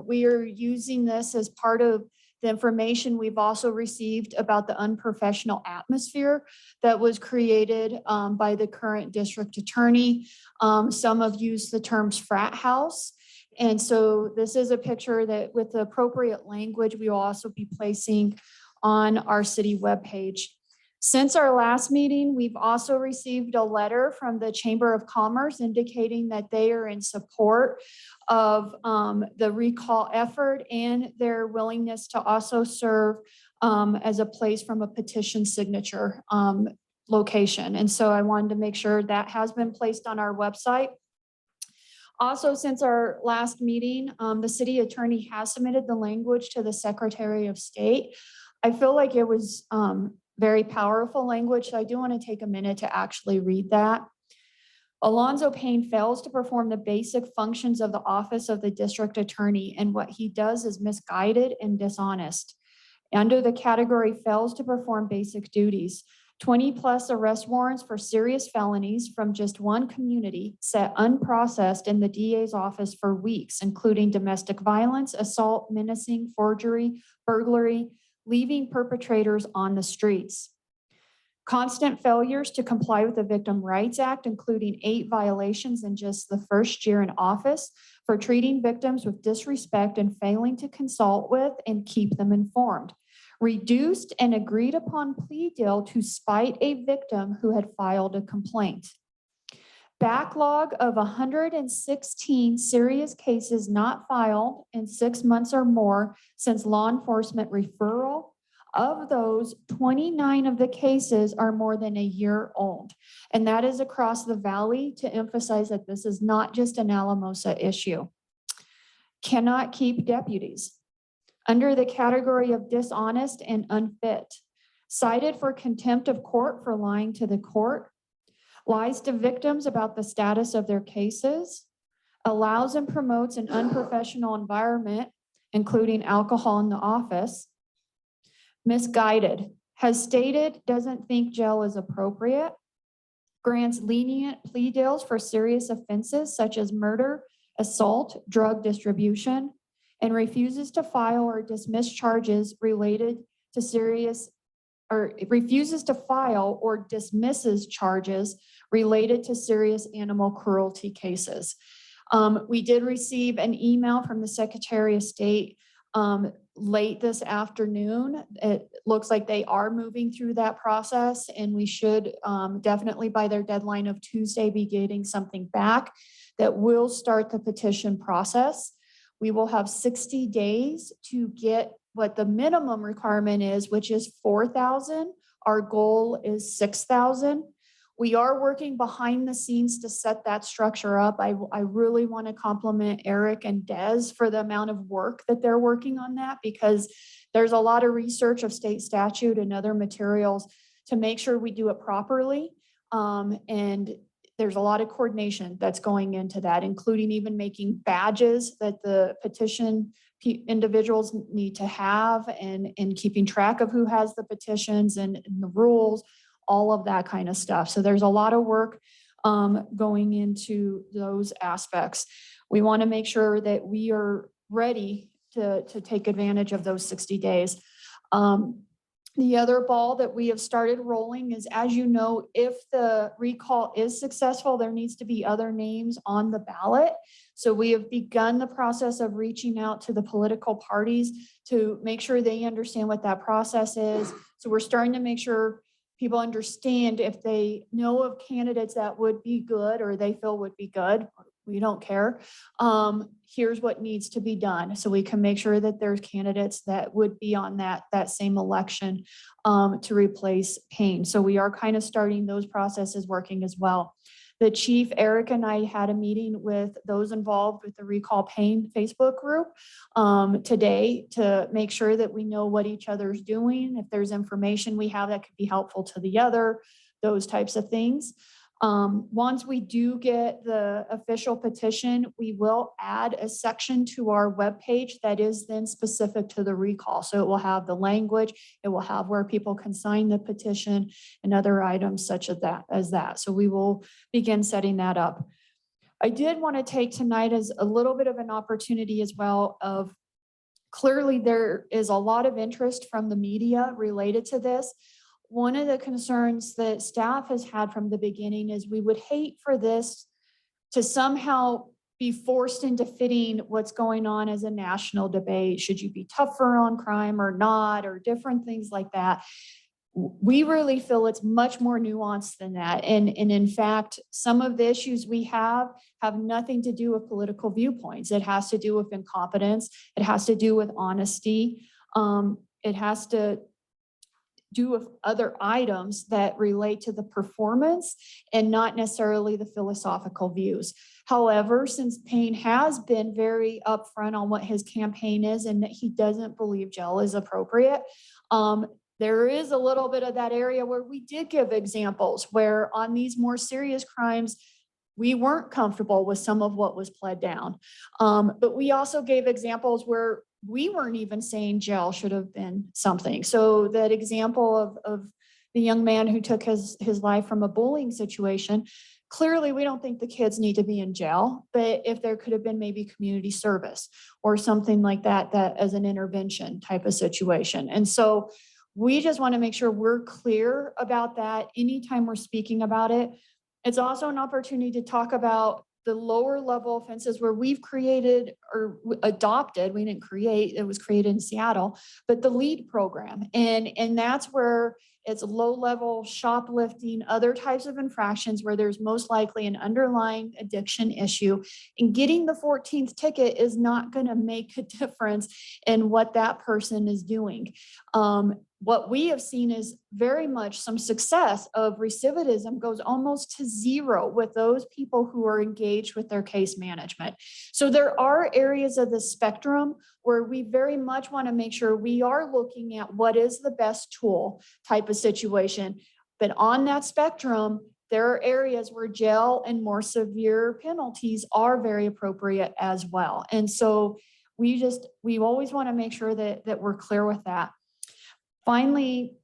We are using this as part of the information we've also received about the unprofessional atmosphere that was created by the current district attorney. Some have used the terms frat house. And so this is a picture that with the appropriate language, we will also be placing on our city webpage. Since our last meeting, we've also received a letter from the Chamber of Commerce indicating that they are in support of the recall effort and their willingness to also serve as a place from a petition signature location. And so I wanted to make sure that has been placed on our website. Also, since our last meeting, the city attorney has submitted the language to the Secretary of State. I feel like it was very powerful language, so I do want to take a minute to actually read that. Alonzo Payne fails to perform the basic functions of the office of the district attorney, and what he does is misguided and dishonest. Under the category fails to perform basic duties. 20+ arrest warrants for serious felonies from just one community sat unprocessed in the DA's office for weeks, including domestic violence, assault, menacing, forgery, burglary, leaving perpetrators on the streets. Constant failures to comply with the Victim Rights Act, including 8 violations in just the first year in office for treating victims with disrespect and failing to consult with and keep them informed. Reduced an agreed upon plea deal to spite a victim who had filed a complaint. Backlog of 116 serious cases not filed in 6 months or more since law enforcement referral. Of those, 29 of the cases are more than a year old. And that is across the valley, to emphasize that this is not just an Alamosa issue. Cannot keep deputies. Under the category of dishonest and unfit. Cited for contempt of court for lying to the court. Lies to victims about the status of their cases. Allows and promotes an unprofessional environment, including alcohol in the office. Misguided, has stated doesn't think jail is appropriate, grants lenient plea deals for serious offenses such as murder, assault, drug distribution, and refuses to file or dismiss charges related to serious, or refuses to file or dismisses charges related to serious animal cruelty cases. We did receive an email from the Secretary of State late this afternoon. It looks like they are moving through that process, and we should definitely by their deadline of Tuesday be getting something back that will start the petition process. We will have 60 days to get what the minimum requirement is, which is 4,000. Our goal is 6,000. We are working behind the scenes to set that structure up. I really want to compliment Eric and Des for the amount of work that they're working on that, because there's a lot of research of state statute and other materials to make sure we do it properly. And there's a lot of coordination that's going into that, including even making badges that the petition individuals need to have, and keeping track of who has the petitions and the rules, all of that kind of stuff. So there's a lot of work going into those aspects. We want to make sure that we are ready to take advantage of those 60 days. The other ball that we have started rolling is, as you know, if the recall is successful, there needs to be other names on the ballot. So we have begun the process of reaching out to the political parties to make sure they understand what that process is. So we're starting to make sure people understand if they know of candidates that would be good or they feel would be good. We don't care. Here's what needs to be done. So we can make sure that there's candidates that would be on that same election to replace Payne. So we are kind of starting those processes working as well. The chief, Eric, and I had a meeting with those involved with the Recall Payne Facebook group today to make sure that we know what each other's doing. If there's information we have that could be helpful to the other, those types of things. Once we do get the official petition, we will add a section to our webpage that is then specific to the recall. So it will have the language, it will have where people can sign the petition and other items such as that. So we will begin setting that up. I did want to take tonight as a little bit of an opportunity as well of, clearly there is a lot of interest from the media related to this. One of the concerns that staff has had from the beginning is we would hate for this to somehow be forced into fitting what's going on as a national debate. Should you be tougher on crime or not, or different things like that? We really feel it's much more nuanced than that. And in fact, some of the issues we have nothing to do with political viewpoints. It has to do with incompetence. It has to do with honesty. It has to do with other items that relate to the performance and not necessarily the philosophical views. However, since Payne has been very upfront on what his campaign is and that he doesn't believe jail is appropriate, there is a little bit of that area where we did give examples where on these more serious crimes, we weren't comfortable with some of what was pled down. But we also gave examples where we weren't even saying jail should have been something. So that example of the young man who took his life from a bullying situation. Clearly, we don't think the kids need to be in jail, but if there could have been maybe community service or something like that, that as an intervention type of situation. And so we just want to make sure we're clear about that anytime we're speaking about it. It's also an opportunity to talk about the lower level offenses where we've created or adopted, we didn't create, it was created in Seattle, but the LEAD program. And that's where it's low level shoplifting, other types of infractions where there's most likely an underlying addiction issue. And getting the 14th ticket is not going to make a difference in what that person is doing. What we have seen is very much some success of recidivism goes almost to zero with those people who are engaged with their case management. So there are areas of the spectrum where we very much want to make sure we are looking at what is the best tool type of situation. But on that spectrum, there are areas where jail and more severe penalties are very appropriate as well. And so we always want to make sure that we're clear with that. Finally,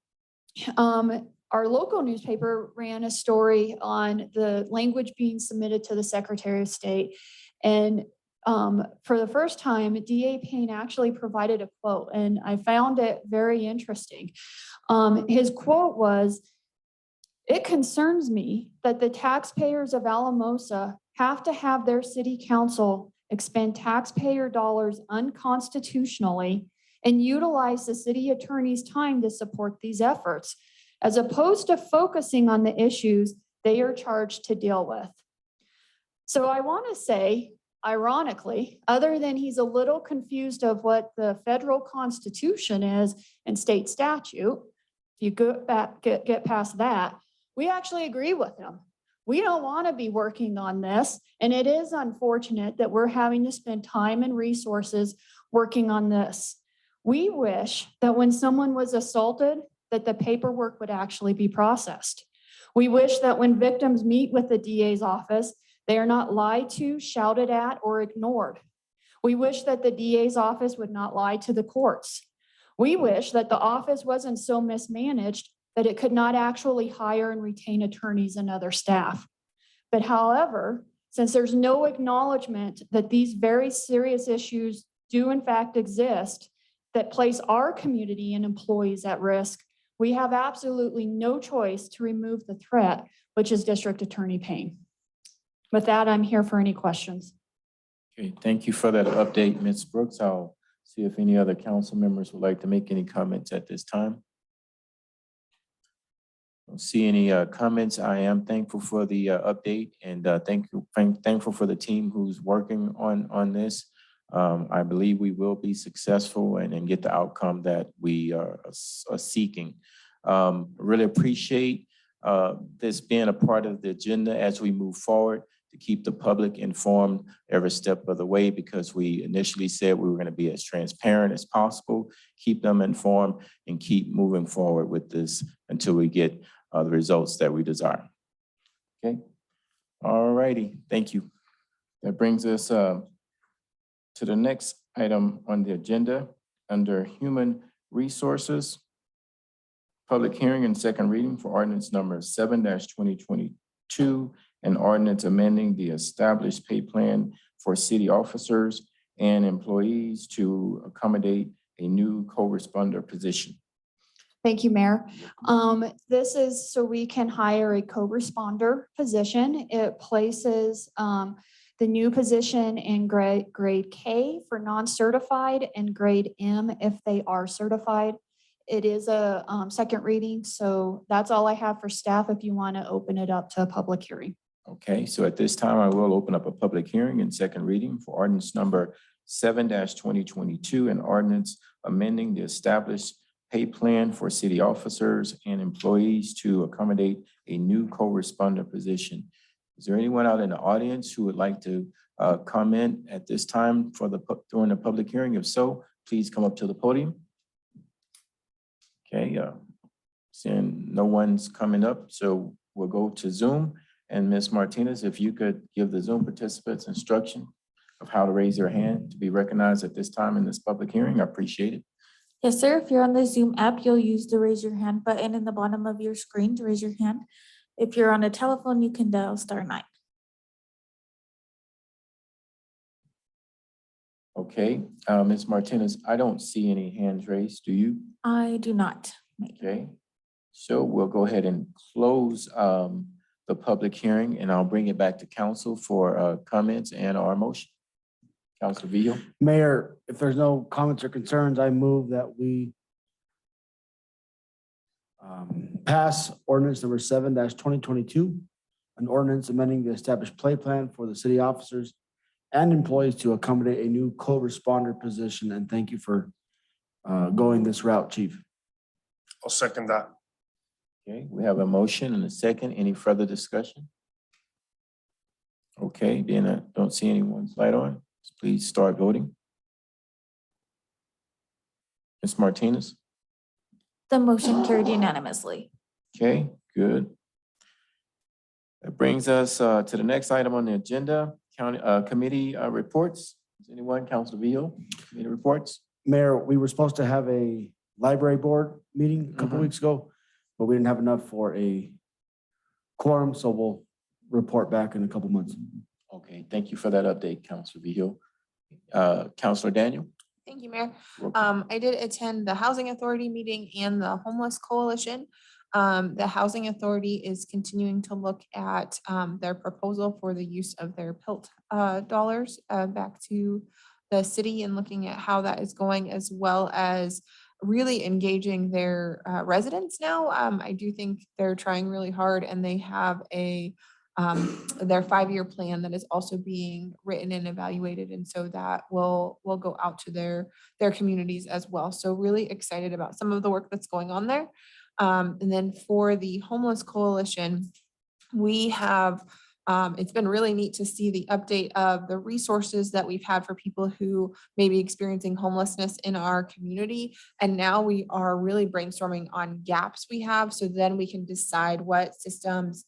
our local newspaper ran a story on the language being submitted to the Secretary of State. And for the first time, DA Payne actually provided a quote, and I found it very interesting. His quote was, "It concerns me that the taxpayers of Alamosa have to have their city council expend taxpayer dollars unconstitutionally and utilize the city attorney's time to support these efforts, as opposed to focusing on the issues they are charged to deal with." So I want to say, ironically, other than he's a little confused of what the federal constitution is and state statute, if you get past that, we actually agree with him. We don't want to be working on this. And it is unfortunate that we're having to spend time and resources working on this. We wish that when someone was assaulted, that the paperwork would actually be processed. We wish that when victims meet with the DA's office, they are not lied to, shouted at, or ignored. We wish that the DA's office would not lie to the courts. We wish that the office wasn't so mismanaged that it could not actually hire and retain attorneys and other staff. But however, since there's no acknowledgement that these very serious issues do in fact exist, that place our community and employees at risk, we have absolutely no choice to remove the threat, which is District Attorney Payne. With that, I'm here for any questions. Okay, thank you for that update, Ms. Brooks. I'll see if any other council members would like to make any comments at this time. Don't see any comments. I am thankful for the update and thankful for the team who's working on this. I believe we will be successful and get the outcome that we are seeking. Really appreciate this being a part of the agenda as we move forward to keep the public informed every step of the way, because we initially said we were going to be as transparent as possible, keep them informed, and keep moving forward with this until we get the results that we desire. Okay. All righty. Thank you. That brings us to the next item on the agenda under Human Resources. Public hearing and second reading for ordinance number 7-2022, an ordinance amending the established pay plan for city officers and employees to accommodate a new co-responder position. Thank you, Mayor. This is so we can hire a co-responder position. It places the new position in grade K for non-certified and grade M if they are certified. It is a second reading, so that's all I have for staff if you want to open it up to a public hearing. Okay, so at this time, I will open up a public hearing and second reading for ordinance number 7-2022, an ordinance amending the established pay plan for city officers and employees to accommodate a new co-responder position. Is there anyone out in the audience who would like to comment at this time during the public hearing? If so, please come up to the podium. Okay, seeing no one's coming up, so we'll go to Zoom. And Ms. Martinez, if you could give the Zoom participants instruction of how to raise their hand to be recognized at this time in this public hearing, I appreciate it. Yes, sir. If you're on the Zoom app, you'll use the raise your hand button in the bottom of your screen to raise your hand. If you're on a telephone, you can dial *9. Okay, Ms. Martinez, I don't see any hands raised. Do you? I do not. Okay, so we'll go ahead and close the public hearing, and I'll bring it back to council for comments and our motion. Councilor Villa. Mayor, if there's no comments or concerns, I move that we pass ordinance number 7-2022, an ordinance amending the established pay plan for the city officers and employees to accommodate a new co-responder position. And thank you for going this route, Chief. I'll second that. Okay, we have a motion and a second. Any further discussion? Okay, then I don't see anyone's light on. Please start voting. Ms. Martinez? The motion carried unanimously. Okay, good. That brings us to the next item on the agenda, county committee reports. Is anyone, Councilor Villa, committee reports? Mayor, we were supposed to have a library board meeting a couple Mhm. weeks ago, but we didn't have enough for a quorum, so we'll report back in a couple months. Okay, thank you for that update, Councilor Villa. Councilor Daniel? Thank you, Mayor. I did attend the Housing Authority meeting and the Homeless Coalition. The Housing Authority is continuing to look at their proposal for the use of their PILT dollars back to the city and looking at how that is going, as well as really engaging their residents now. I do think they're trying really hard, and they have their 5-year plan that is also being written and evaluated. And so that will go out to their communities as well. So really excited about some of the work that's going on there. And then for the Homeless Coalition, we have, it's been really neat to see the update of the resources that we've had for people who may be experiencing homelessness in our community. And now we are really brainstorming on gaps we have, so then we can decide what systems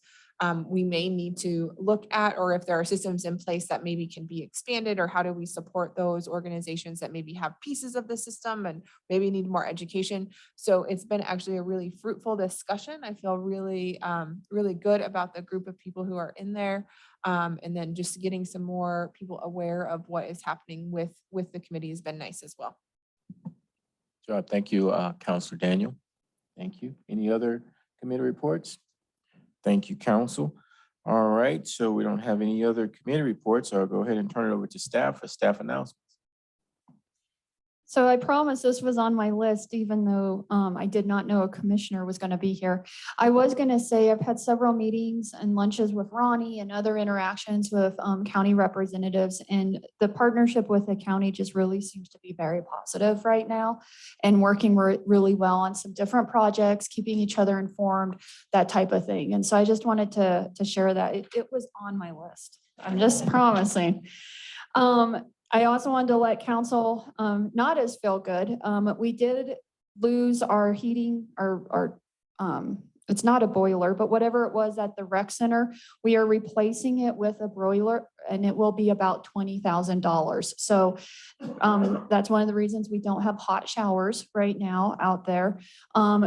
we may need to look at, or if there are systems in place that maybe can be expanded, or how do we support those organizations that maybe have pieces of the system and maybe need more education. So it's been actually a really fruitful discussion. I feel really, really good about the group of people who are in there. And then just getting some more people aware of what is happening with the committee has been nice as well. Sure, thank you, Councilor Daniel. Thank you. Any other committee reports? Thank you, council. All right, so we don't have any other committee reports, so I'll go ahead and turn it over to staff for staff announcements. So I promise this was on my list, even though I did not know a commissioner was going to be here. I was going to say I've had several meetings and lunches with Ronnie and other interactions with county representatives, and the partnership with the county just really seems to be very positive right now, and working really well on some different projects, keeping each other informed, that type of thing. And so I just wanted to share that. It was on my list. I'm just promising. I also wanted to let council not as feel good. We did lose our heating, our it's not a boiler, but whatever it was at the rec center, we are replacing it with a broiler, and it will be about $20,000. So that's one of the reasons we don't have hot showers right now out there.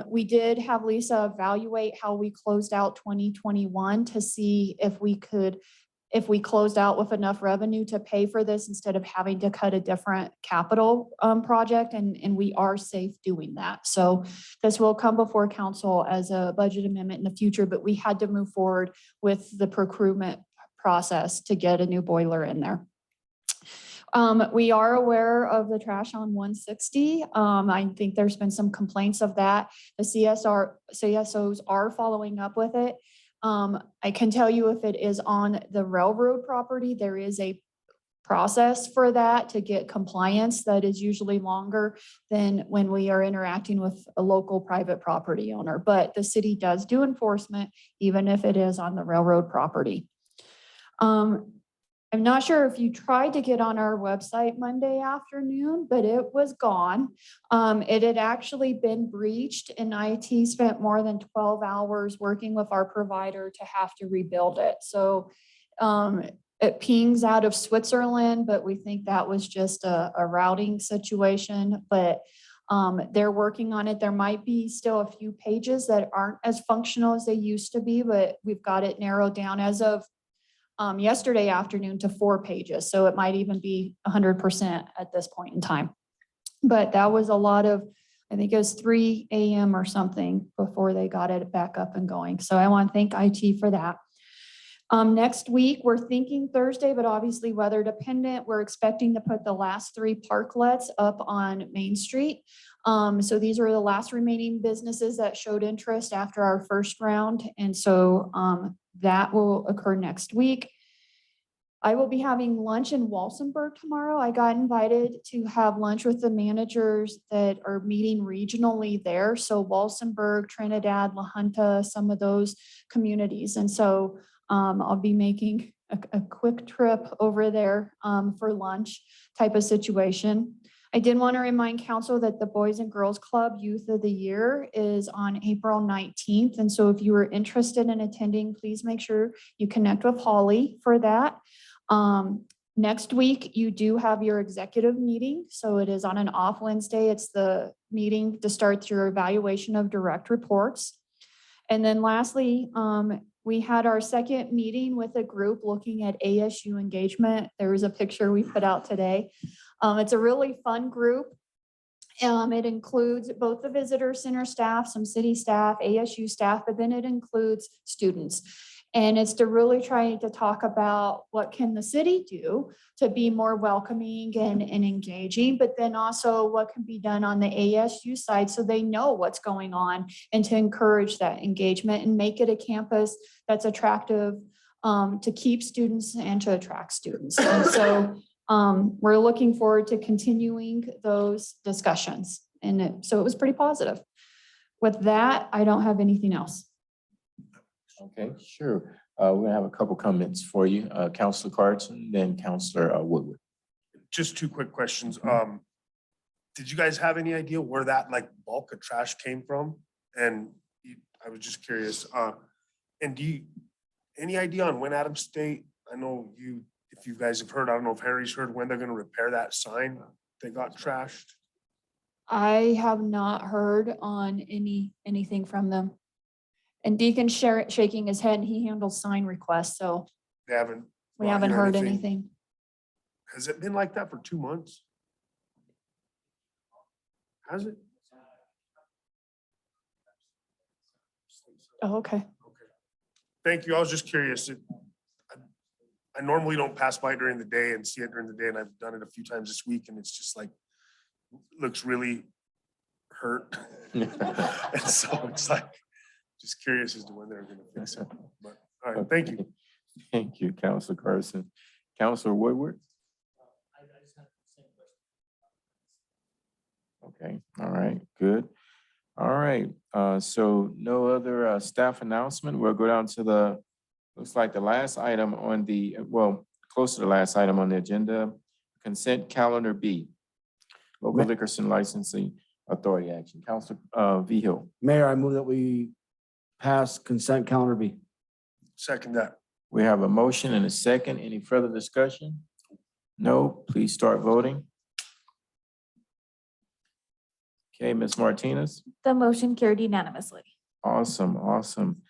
We did have Lisa evaluate how we closed out 2021 to see if we closed out with enough revenue to pay for this instead of having to cut a different capital project, and we are safe doing that. So this will come before council as a budget amendment in the future, but we had to move forward with the procurement process to get a new boiler in there. We are aware of the trash on 160. I think there's been some complaints of that. The CSOs are following up with it. I can tell you if it is on the railroad property, there is a process for that to get compliance that is usually longer than when we are interacting with a local private property owner. But the city does do enforcement, even if it is on the railroad property. I'm not sure if you tried to get on our website Monday afternoon, but it was gone. It had actually been breached, and IT spent more than 12 hours working with our provider to have to rebuild it. So it pings out of Switzerland, but we think that was just a routing situation. But They're working on it. There might be still a few pages that aren't as functional as they used to be, but we've got it narrowed down as of yesterday afternoon to 4 pages. So it might even be 100% at this point in time. But that was a lot of, I think it was 3 a.m. or something before they got it back up and going. So I want to thank IT for that. Next week, we're thinking Thursday, but obviously weather dependent. We're expecting to put the last 3 parklets up on Main Street. So these are the last remaining businesses that showed interest after our first round. And so that will occur next week. I will be having lunch in Walsenburg tomorrow. I got invited to have lunch with the managers that are meeting regionally there. So Walsenburg, Trinidad, La Junta, some of those communities. And so I'll be making a quick trip over there for lunch type of situation. I did want to remind council that the Boys and Girls Club Youth of the Year is on April 19th. And so if you are interested in attending, please make sure you connect with Holly for that. Next week, you do have your executive meeting. So it is on an off Wednesday. It's the meeting to start your evaluation of direct reports. And then lastly, we had our second meeting with a group looking at ASU engagement. There was a picture we put out today. It's a really fun group. It includes both the visitor center staff, some city staff, ASU staff, but then it includes students. And it's to really try to talk about what can the city do to be more welcoming and engaging, but then also what can be done on the ASU side so they know what's going on and to encourage that engagement and make it a campus that's attractive to keep students and to attract students. And so we're looking forward to continuing those discussions. And so it was pretty positive. With that, I don't have anything else. Okay, sure. We're gonna have a couple comments for you. Counselor Carson, then Counselor Woodward. Just 2 quick questions. Did you guys have any idea where that like bulk of trash came from? And I was just curious. And do you, any idea on when Adams State, I know you, if you guys have heard, I don't know if Harry's heard when they're gonna repair that sign that got trashed? I have not heard on anything from them. And Deacon shaking his head, he handles sign requests, so They haven't. we brought haven't you heard anything. Has it been like that for 2 months? Has it? Oh, okay. Thank you. I was just curious. I normally don't pass by during the day and see it during the day, and I've done it a few times this week, and it's just like, looks really hurt. And so it's like, just curious as to when they're gonna fix it. But, all right, thank you. Thank you, Counselor Carson. Counselor Woodward? Okay, all right, good. All right, so no other staff announcement. We'll go down to the, looks like the last item on the, well, close to the last item on the agenda, consent calendar B, local liquor licensing authority action. Counselor Vihil. Mayor, I move that we pass consent calendar B. Second that. We have a motion and a second. Any further discussion? No, please start voting. Okay, Ms. Martinez. The motion carried unanimously. Awesome, awesome.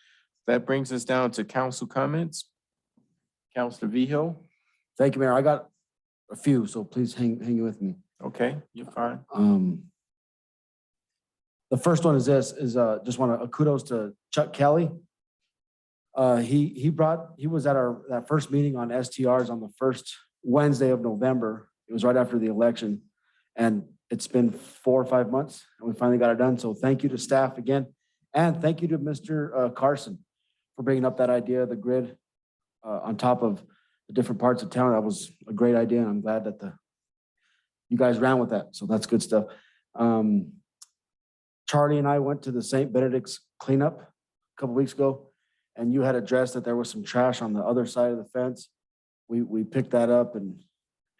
That brings us down to council comments. Counselor Vihil. Thank you, Mayor. I got a few, so please hang with me. Okay, you're fine. The first one is this, just want to kudos to Chuck Kelly. He was at that first meeting on STRs on the first Wednesday of November. It was right after the election. And it's been 4 or 5 months and we finally got it done. So thank you to staff again. And thank you to Mr. Carson for bringing up that idea of the grid on top of the different parts of town. That was a great idea. And I'm glad that you guys ran with that. So that's good stuff. Charlie and I went to the St. Benedict's cleanup a couple weeks ago, and you had addressed that there was some trash on the other side of the fence. We picked that up and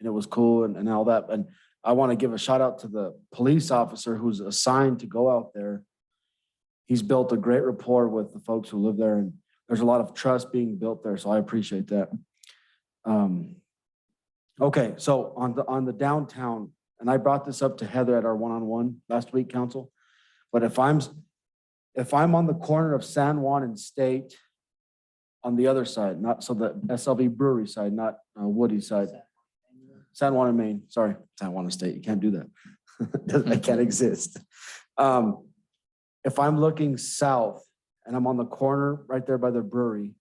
it was cool and all that. And I want to give a shout out to the police officer who's assigned to go out there. He's built a great rapport with the folks who live there, and there's a lot of trust being built there. So I appreciate that. Okay, so on the downtown and I brought this up to Heather at our one-on-one last week, council. But if I'm on the corner of San Juan and State on the other side, not so the SLV Brewery side, not Woody side. San Juan and Maine, sorry, San Juan and State, you can't do that. That can't exist. If I'm looking south and I'm on the corner right there by the brewery,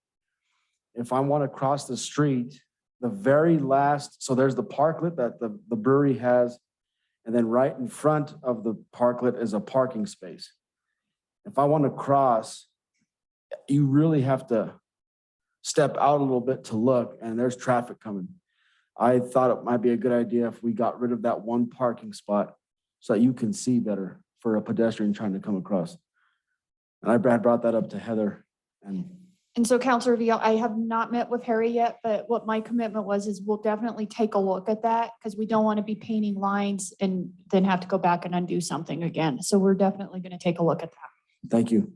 if I want to cross the street, the very last, so there's the parklet that the brewery has, and then right in front of the parklet is a parking space. If I want to cross, you really have to step out a little bit to look, and there's traffic coming. I thought it might be a good idea if we got rid of that one parking spot so that you can see better for a pedestrian trying to come across. And I brought that up to Heather, And so Counselor Villa, I have not met with Harry yet, but what my commitment was is we'll definitely take a look at that because we don't want to be painting lines and then have to go back and undo something again. So we're definitely going to take a look at that. thank you.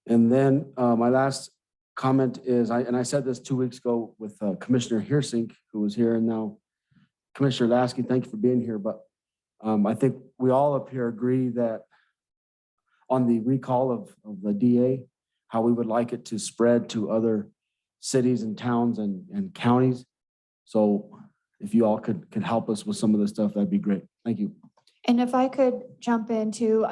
And then my last comment is, I said this 2 weeks ago with Commissioner Heersink, who was here, and now Commissioner Lasky, thank you for being here. But I think we all up here agree that on the recall of the DA, how we would like it to spread to other cities and towns and counties. So if you all could help us with some of this stuff, that'd be great. Thank you. And if I could jump into,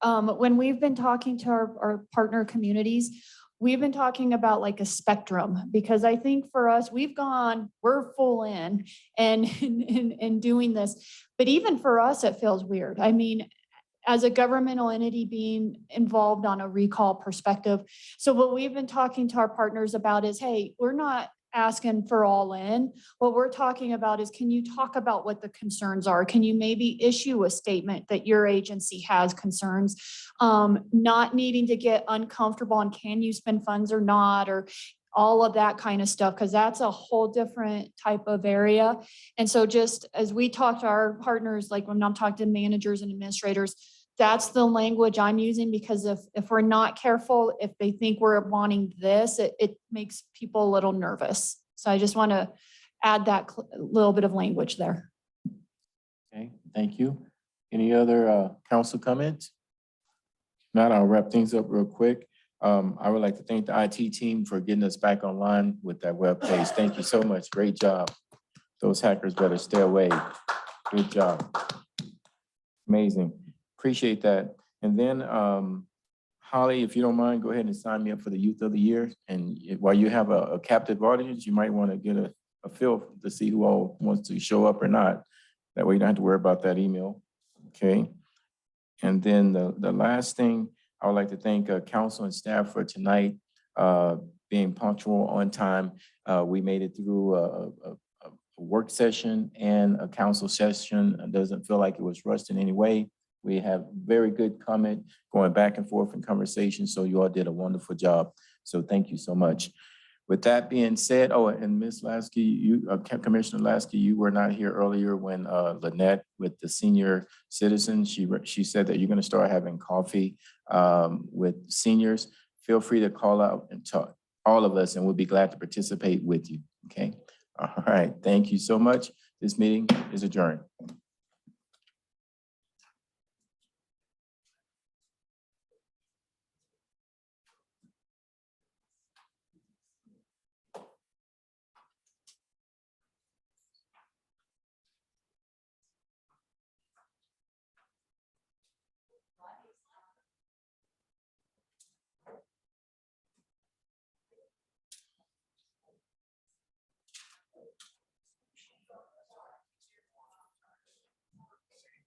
when we've been talking to our partner communities, we've been talking about like a spectrum, because I think for us, we're full in and doing this. But even for us, it feels weird. I mean, as a governmental entity being involved on a recall perspective. So what we've been talking to our partners about is, hey, we're not asking for all in. What we're talking about is, can you talk about what the concerns are? Can you maybe issue a statement that your agency has concerns? Not needing to get uncomfortable on can you spend funds or not, or all of that kind of stuff, because that's a whole different type of area. And so just as we talk to our partners, like when I'm talking to managers and administrators, that's the language I'm using, because if we're not careful, if they think we're wanting this, it makes people a little nervous. So I just want to add that little bit of language there. Okay, thank you. Any other council comments? Not, I'll wrap things up real quick. I would like to thank the IT team for getting us back online with that web page. Thank you so much. Great job. Those hackers better stay away. Good job. Amazing. Appreciate that. And then Holly, if you don't mind, go ahead and sign me up for the Youth of the Year. And while you have a captive audience, you might want to get a feel to see who all wants to show up or not. That way you don't have to worry about that email. Okay. And then the last thing, I would like to thank council and staff for tonight being punctual on time. We made it through a work session and a council session. It doesn't feel like it was rushed in any way. We have very good comment going back and forth in conversation. So you all did a wonderful job. So thank you so much. With that being said, oh, and Ms. Lasky, Commissioner Lasky, you were not here earlier when Lynette with the senior citizens, she said that you're going to start having coffee with seniors. Feel free to call out and talk, all of us, and we'll be glad to participate with you. Okay. All right. Thank you so much. This meeting is adjourned.